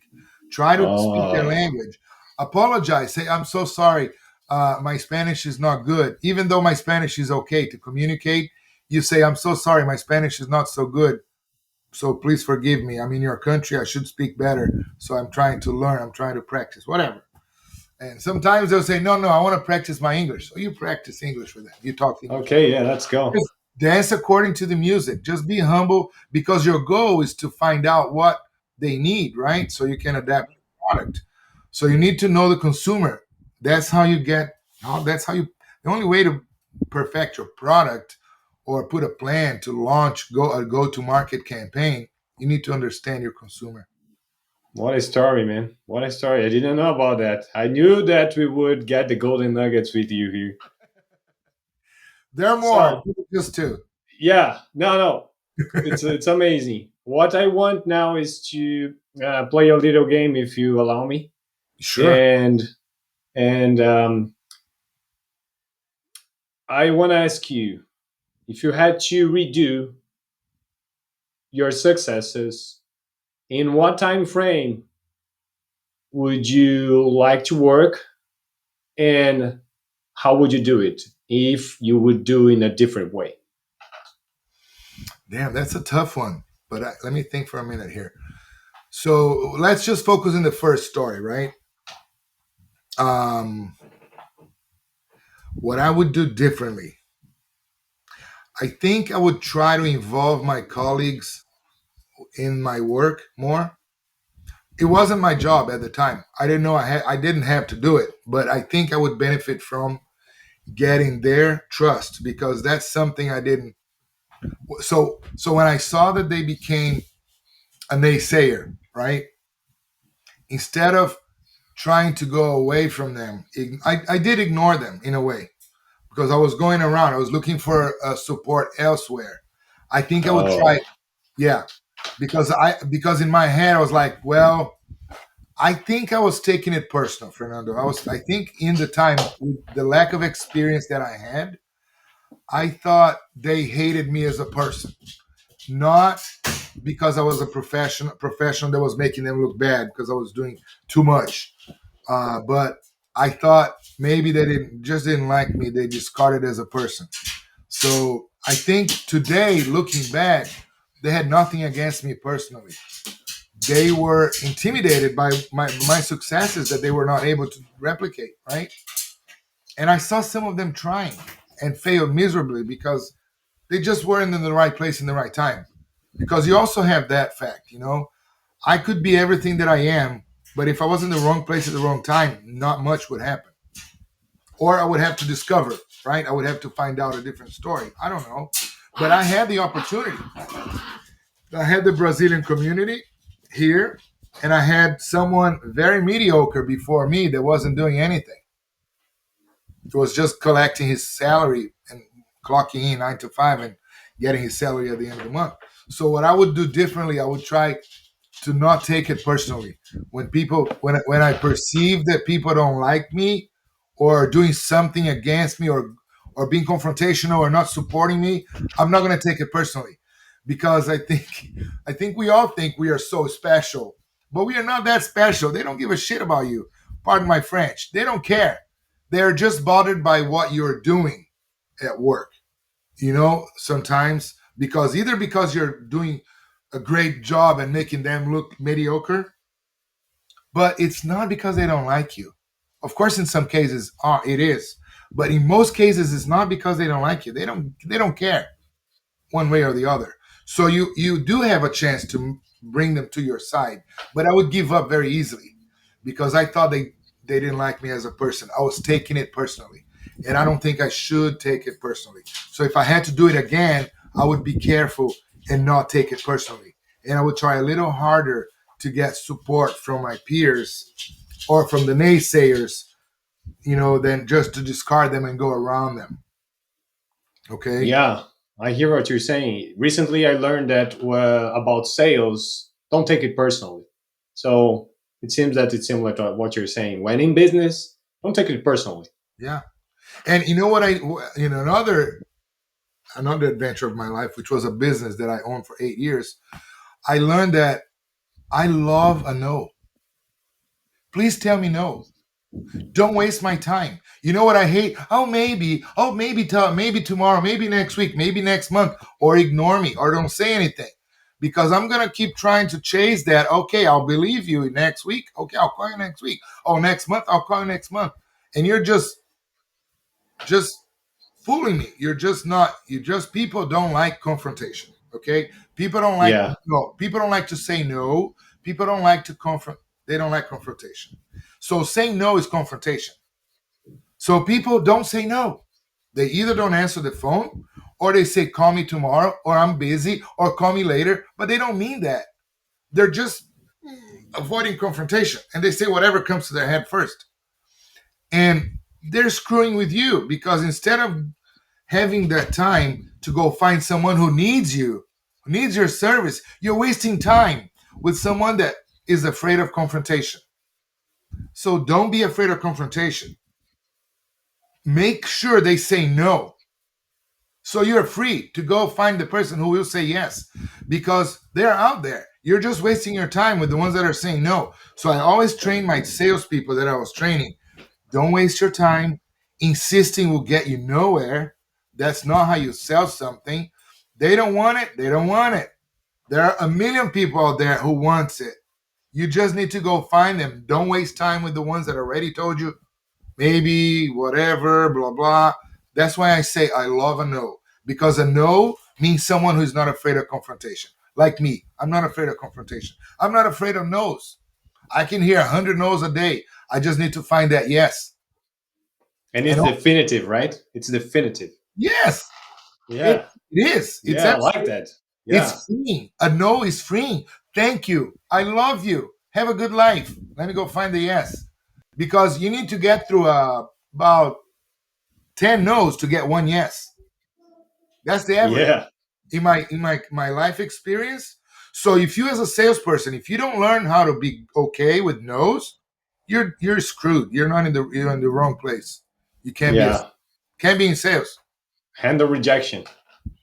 Try to speak their Oh, language. Apologize. Say, I'm so sorry. My Spanish is not good. Even though my Spanish is okay to communicate, you say, I'm so sorry. My Spanish is not so good. So please forgive me. I'm in your country. I should speak better. So I'm trying to learn. I'm trying to practice, whatever. And sometimes they'll say, no, no, I want to practice my English. So you practice English with them. You talk English. okay. Yeah, let's go. Just dance according to the music. Just be humble because your goal is to find out what they need, right? So you can adapt your product. So you need to know the consumer. That's how you get. That's how you. The only way to perfect your product or put a plan to launch go to market campaign, you need to understand your consumer. What a story, man. What a story. I didn't know about that. I knew that we would get the golden nuggets with you here. There are more, So, just two. yeah, no, no. It's amazing. What I want now is to play a little game, if you allow me, Sure. and and I want to ask you if you had to redo your successes, in what time frame would you like to work, and how would you do it if you would do in a different way? Damn, that's a tough one. But let me think for a minute here. So let's just focus on the first story, right? Um, what I would do differently. I think I would try to involve my colleagues in my work more. It wasn't my job at the time. I didn't know I didn't have to do it, but I think I would benefit from getting their trust because that's something I didn't. So when I saw that they became a naysayer, right? Instead of trying to go away from them, I did ignore them in a way because I was going around. I was looking for support elsewhere. I think I would try. Oh, Yeah, because in my head I was like, well, I think I was taking it personal, Fernando. I think in the time, with the lack of experience that I had, I thought they hated me as a person, not because I was a professional that was making them look bad because I was doing too much. But I thought maybe they didn't like me. They discarded as a person. So I think today, looking back, they had nothing against me personally. They were intimidated by my successes that they were not able to replicate, right? And I saw some of them trying and failed miserably because they just weren't in the right place in the right time. Because you also have that fact, I could be everything that I am, but if I was in the wrong place at the wrong time, not much would happen. Or I would have to discover, right? I would have to find out a different story. I don't know. But I had the opportunity. I had the Brazilian community here, and I had someone very mediocre before me that wasn't doing anything. He was just collecting his salary and clocking in 9 to 5 and getting his salary at the end of the month. So what I would do differently, I would try to not take it personally. When I perceive that people don't like me or doing something against me or being confrontational or not supporting me, I'm not going to take it personally because I think we all think we are so special, but we are not that special. They don't give a shit about you. Pardon my French. They don't care. They're just bothered by what you're doing at work. Sometimes because you're doing a great job and making them look mediocre, but it's not because they don't like you. Of course, in some cases, it is, but in most cases, it's not because they don't like you. They don't care one way or the other. So you do have a chance to bring them to your side, but I would give up very easily because I thought they didn't like me as a person. I was taking it personally, and I don't think I should take it personally. So if I had to do it again, I would be careful and not take it personally, and I would try a little harder to get support from my peers or from the naysayers, than just to discard them and go around them. Okay. Yeah, I hear what you're saying. Recently, I learned that about sales, don't take it personally. So it seems that it's similar to what you're saying. When in business, don't take it personally. Yeah. And you know what another adventure of my life, which was a business that I owned for 8 years, I learned that I love a no. Please tell me no. Don't waste my time. You know what I hate? Maybe tomorrow, maybe next week, maybe next month, or ignore me, or don't say anything. Because I'm gonna keep trying to chase that. Okay, I'll believe you next week. Okay, I'll call you next week. Oh, next month, I'll call you next month. And you're just fooling me. You're just not. You just People don't like confrontation. Okay, people don't like Yeah. no. People don't like to say no. People don't like to confront. They don't like confrontation. So saying no is confrontation. So people don't say no. They either don't answer the phone or they say call me tomorrow or I'm busy or call me later, but they don't mean that. They're just avoiding confrontation and they say whatever comes to their head first. And they're screwing with you because instead of having that time to go find someone who needs you, who needs your service, you're wasting time with someone that is afraid of confrontation. So don't be afraid of confrontation. Make sure they say no. So you're free to go find the person who will say yes because they're out there. You're just wasting your time with the ones that are saying no. So I always train my salespeople that I was training. Don't waste your time. Insisting will get you nowhere. That's not how you sell something. They don't want it. They don't want it. There are a million people out there who wants it. You just need to go find them. Don't waste time with the ones that already told you maybe, whatever, blah, blah. That's why I say I love a no, because a no means someone who's not afraid of confrontation. Like me, I'm not afraid of confrontation. I'm not afraid of no's. I can hear 100 no's a day. I just need to find that yes. And And it's definitive, right? It's definitive. yes, it, Yeah. it is. It's Yeah, I like absolutely, that. Yeah. it's freeing. A no is freeing. Thank you. I love you. Have a good life. Let me go find the yes. Because you need to get through about 10 no's to get one yes. That's the average Yeah. in my life experience. So if you as a salesperson, if you don't learn how to be okay with no's, you're screwed. You're in the wrong place. You Yeah. can't be in sales. Handle rejection.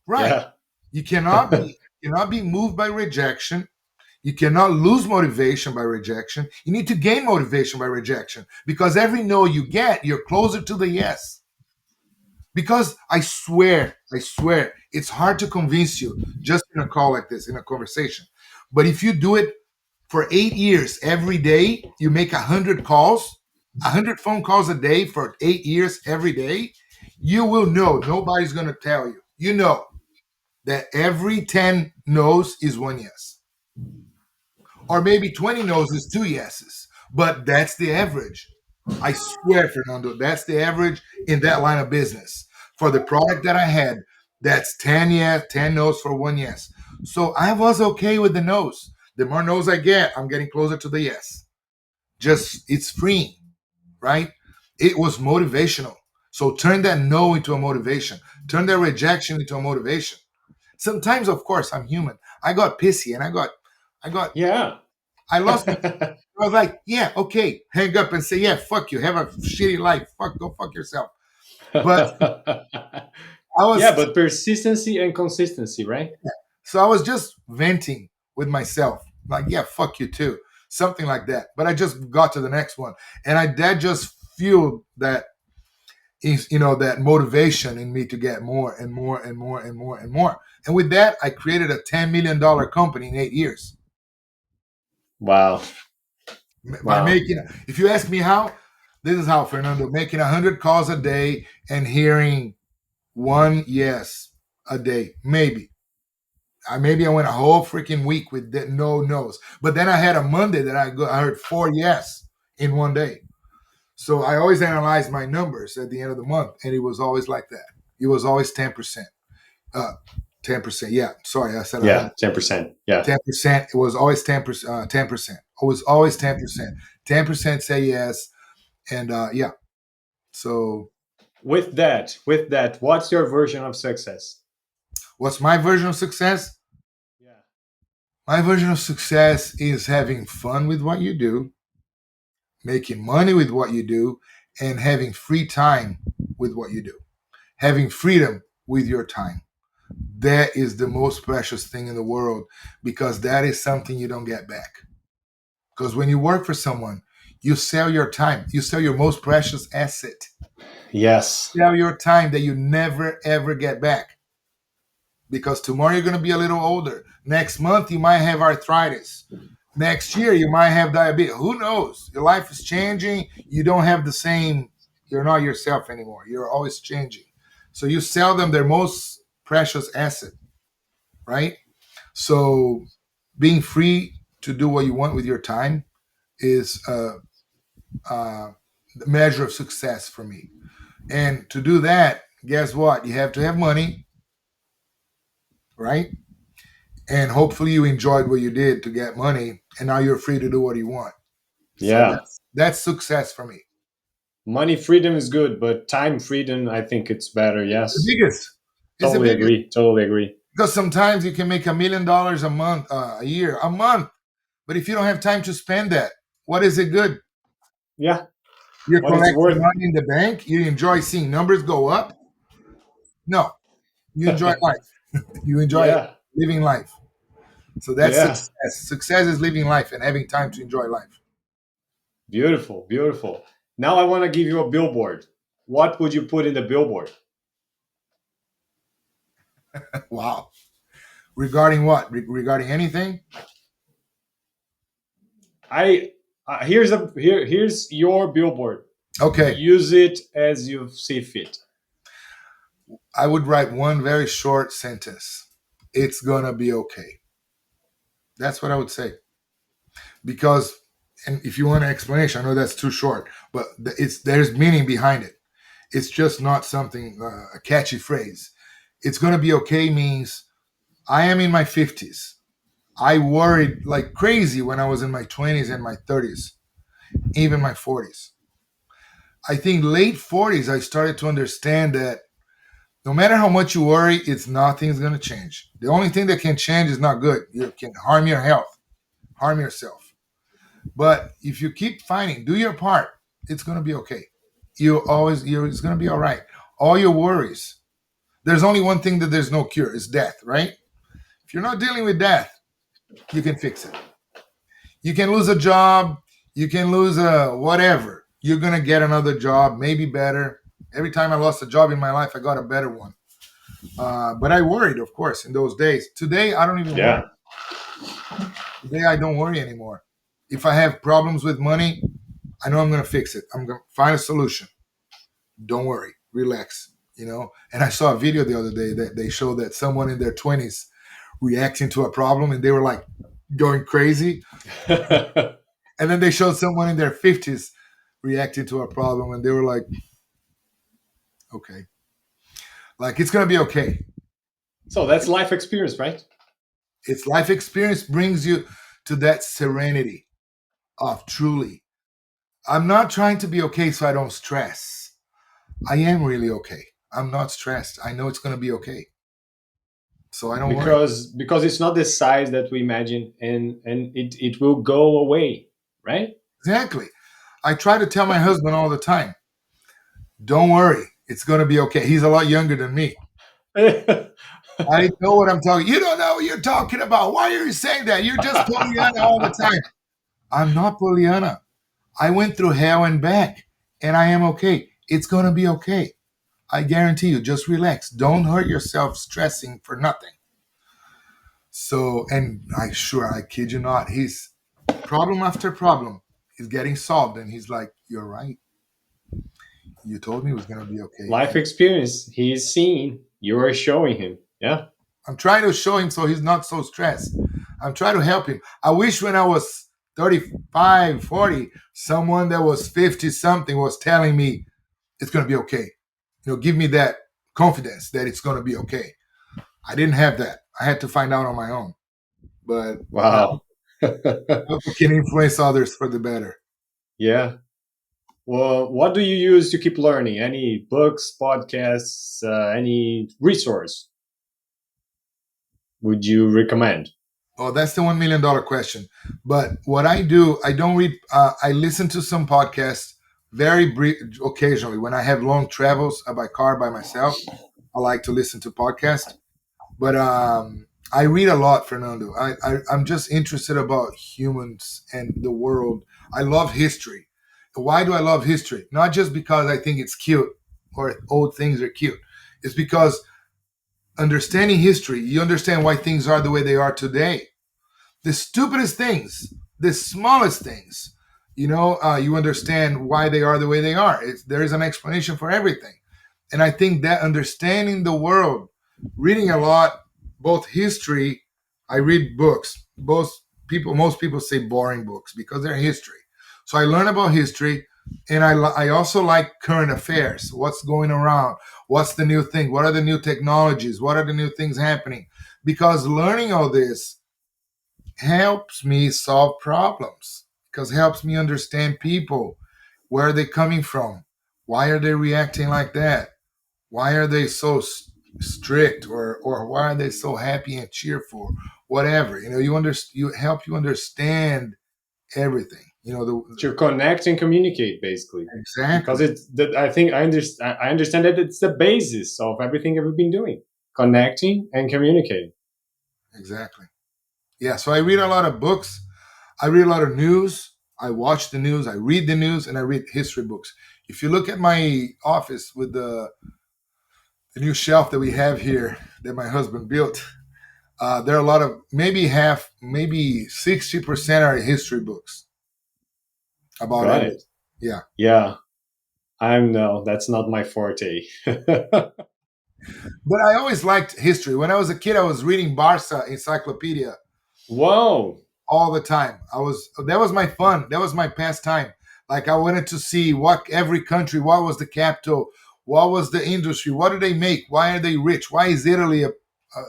Right. Yeah. You cannot be moved by rejection. You cannot lose motivation by rejection. You need to gain motivation by rejection because every no you get, you're closer to the yes. Because I swear, it's hard to convince you just in a call like this, in a conversation. But if you do it for 8 years every day, you make 100 calls, 100 phone calls a day for 8 years every day, you will know. Nobody's going to tell you. You know that every 10 no's is one yes. Or maybe 20 no's is two yeses. But that's the average. I swear, Fernando, that's the average in that line of business. For the product that I had, that's 10 yes, 10 no's for one yes. So I was okay with the no's. The more no's I get, I'm getting closer to the yes. Just it's freeing, right? It was motivational. So turn that no into a motivation. Turn that rejection into a motivation. Sometimes, of course, I'm human. I got pissy and I got, Yeah. I lost my. I was like, yeah, okay, hang up and say, yeah, fuck you, have a shitty life, go fuck yourself. But I Yeah, was, but persistency and consistency, right? so I was just venting with myself, like, yeah, fuck you too, something like that. But I just got to the next one, and that just fueled that is that motivation in me to get more and more and more and more and more. And with that, I created a $10 million company in 8 years Wow. by Wow. making. If you ask me how, this is how, Fernando, making 100 calls a day and hearing one yes a day, maybe. Maybe I went a whole freaking week with no no's, but then I had a Monday that I heard four yes in one day. So I always analyze my numbers at the end of the month, and it was always like that. It was always 10%. Uh, 10%. Yeah, sorry, I said Yeah, 100. 10%. Yeah. 10%. It was always 10%. 10%. It was always 10%. 10% say yes, and yeah. So With that, what's your version of success? what's my version of success? Yeah. My version of success is having fun with what you do, making money with what you do, and having free time with what you do. Having freedom with your time. That is the most precious thing in the world because that is something you don't get back. Because when you work for someone, you sell your time, you sell your most precious asset, Yes. sell your time that you never ever get back. Because tomorrow you're going to be a little older. Next month, you might have arthritis. Next year, you might have diabetes. Who knows? Your life is changing. You don't have the same, you're not yourself anymore. You're always changing. So you sell them their most precious asset, right? So being free to do what you want with your time is the measure of success for me. And to do that, guess what? You have to have money, right? And hopefully you enjoyed what you did to get money, and now you're free to do what you want. So Yeah. that's success for me. Money freedom is good, but time freedom, I think it's better. It's the Yes. biggest. It's the Totally biggest agree. Totally agree. because sometimes you can make $1 million a month, a year, a month. But if you don't have time to spend that, what is it good? Yeah. You're What is it collecting worth? money in the bank. You enjoy seeing numbers go up. No, you enjoy life. You enjoy Yeah. living life. So that's Yeah. success. Success is living life and having time to enjoy life. Beautiful. Beautiful. Now I want to give you a billboard. What would you put in the billboard? Wow. Regarding what? Regarding anything? I here's your billboard. Okay. Use it as you see fit. I would write one very short sentence. It's gonna be okay. That's what I would say. Because, and if you want an explanation, I know that's too short, but there's meaning behind it. It's just not something a catchy phrase. It's gonna be okay means I am in my 50s. I worried like crazy when I was in my 20s and my 30s, even my 40s. I think late 40s, I started to understand that No matter how much you worry, it's nothing's going to change. The only thing that can change is not good. You can harm your health, harm yourself. But if you keep fighting, do your part, it's going to be okay. It's going to be all right. All your worries. There's only one thing that there's no cure, is death, right? If you're not dealing with death, you can fix it. You can lose a job, you can lose a whatever. You're going to get another job, maybe better. Every time I lost a job in my life, I got a better one. But I worried, of course, in those days. Today, I don't even worry. Yeah. Today, I don't worry anymore. If I have problems with money, I know I'm going to fix it. I'm going to find a solution. Don't worry, relax. And I saw a video the other day that they showed that someone in their 20s reacting to a problem, and they were like going crazy. And then they showed someone in their 50s reacting to a problem, and they were like, okay, like it's going to be okay. So that's life experience, right? It's life experience brings you to that serenity of truly, I'm not trying to be okay so I don't stress. I am really okay. I'm not stressed. I know it's going to be okay. So I don't worry. Because it's not the size that we imagine, and it will go away, right? Exactly. I try to tell my husband all the time, don't worry. It's going to be okay. He's a lot younger than me. I know what I'm talking. You don't know what you're talking about. Why are you saying that? You're just Pollyanna all the time. I'm not Pollyanna. I went through hell and back, and I am okay. It's going to be okay. I guarantee you. Just relax. Don't hurt yourself stressing for nothing. So, and I kid you not, he's problem after problem is getting solved, and he's like, "You're right. You told me it was going to be okay." Life experience. He's seeing. You are showing him. Yeah. I'm trying to show him so he's not so stressed. I'm trying to help him. I wish when I was 35, 40, someone that was 50 something was telling me it's going to be okay. Give me that confidence that it's going to be okay. I didn't have that. I had to find out on my own. But now Wow. we can influence others for the better. Yeah. Well, what do you use to keep learning? Any books, podcasts, any resource would you recommend? Oh, that's the $1 million question. But what I do, I don't read. I listen to some podcasts very brief, occasionally when I have long travels by car by myself. I like to listen to podcasts. But I read a lot, Fernando. I'm just interested about humans and the world. I love history. Why do I love history? Not just because I think it's cute or old things are cute. It's because understanding history, you understand why things are the way they are today. The stupidest things, the smallest things, you understand why they are the way they are. There is an explanation for everything. And I think that understanding the world, reading a lot, both history, I read books. Most people say boring books because they're history. So I learn about history, and I also like current affairs. What's going around? What's the new thing? What are the new technologies? What are the new things happening? Because learning all this helps me solve problems, because it helps me understand people. Where are they coming from? Why are they reacting like that? Why are they so strict, or why are they so happy and cheerful? Whatever, you help you understand everything. To connect and communicate, basically, because Exactly, it's that I think I understand that it's the basis of everything that we've been doing, connecting and communicating. exactly. Yeah, so I read a lot of books. I read a lot of news. I watch the news. I read the news, and I read history books. If you look at my office with the new shelf that we have here that my husband built, there are a lot of, maybe half, maybe 60% are history books about Got everything. it. Yeah. Yeah, I'm no, that's not my forte. But I always liked history. When I was a kid, I was reading Barca Encyclopedia Whoa. all the time. That was my fun. That was my pastime. Like I wanted to see what every country, what was the capital, what was the industry, what do they make, why are they rich, why is Italy a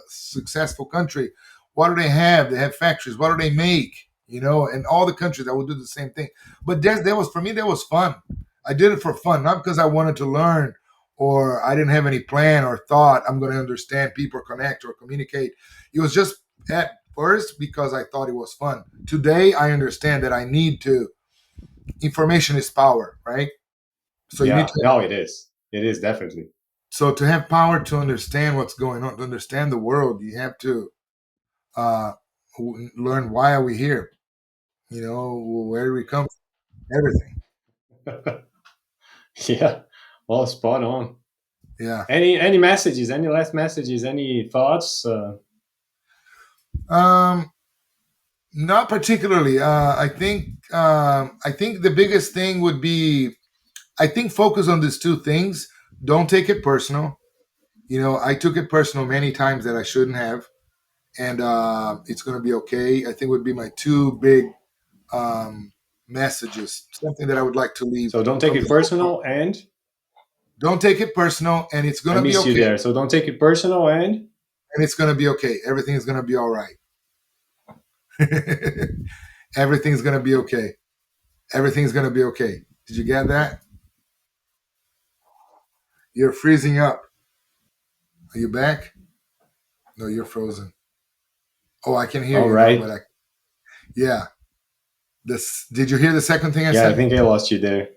successful country, what do they have? They have factories. What do they make? And all the countries, I would do the same thing. But that was for me. That was fun. I did it for fun, not because I wanted to learn or I didn't have any plan or thought I'm going to understand people, connect, or communicate. It was just at first because I thought it was fun. Today, I understand that I need to. Information is power, right? So you need Yeah, to. no, it is. It is definitely. So to have power to understand what's going on, to understand the world, you have to uh, learn why are we here. Where do we come from? Everything. Yeah, well, spot on. Yeah. Any messages? Any last messages? Any thoughts? Um, Not particularly. I think the biggest thing would be, I think, focus on these two things. Don't take it personal. I took it personal many times that I shouldn't have, and it's going to be okay. I think would be my two big um, messages. Something that I would like to leave So don't take from it this whole talk. personal, and Don't take it personal, and it's going I to be missed you okay. there. So don't take it personal, and And it's going to be okay. Everything is going to be all right. Everything's going to be okay. Everything's going to be okay. Did you get that? You're freezing up. Are you back? No, you're frozen. Oh, I can hear all you now, right. but yeah. This. Did you hear the second thing I Yeah, I said? think I lost you there.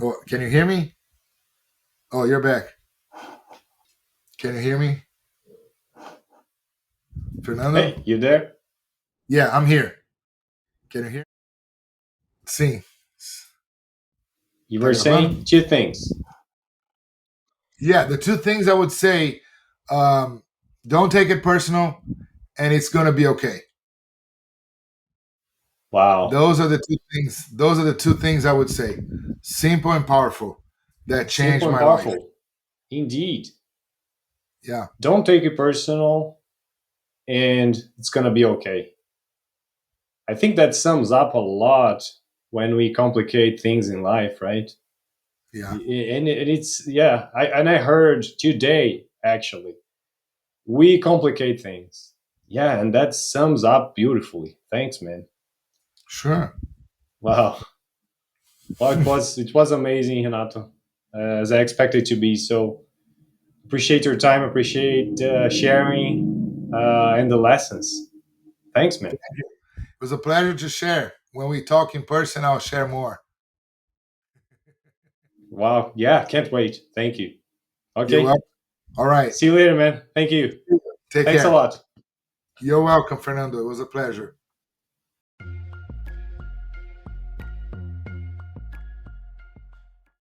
Oh, can you hear me? Oh, you're back. Can you hear me, Fernando? Hey, you there? Yeah, I'm here. Can you hear? Sim. You Tá were gravando? saying two things. Yeah, the two things I would say: don't take it personal, and it's gonna be okay. Wow, Those are the two things. Those are the two things I would say. Simple and powerful. That changed simple and my life. powerful. Indeed. Yeah, Don't take it personal, and it's gonna be okay. I think that sums up a lot when we complicate things in life, right? yeah, And it's yeah. I heard today actually we complicate things. Yeah, and that sums up beautifully. Thanks, man. sure. Wow. Well, it was amazing, Renato, as I expected to be. So appreciate your time. Appreciate sharing and the lessons. Thanks, man. It was a pleasure to share. When we talk in person, I'll share more. Wow. Yeah, can't wait. Thank you. You're Okay. welcome. All right. See you later, man. Thank you. Take Thanks a care. lot. You're welcome, Fernando. It was a pleasure.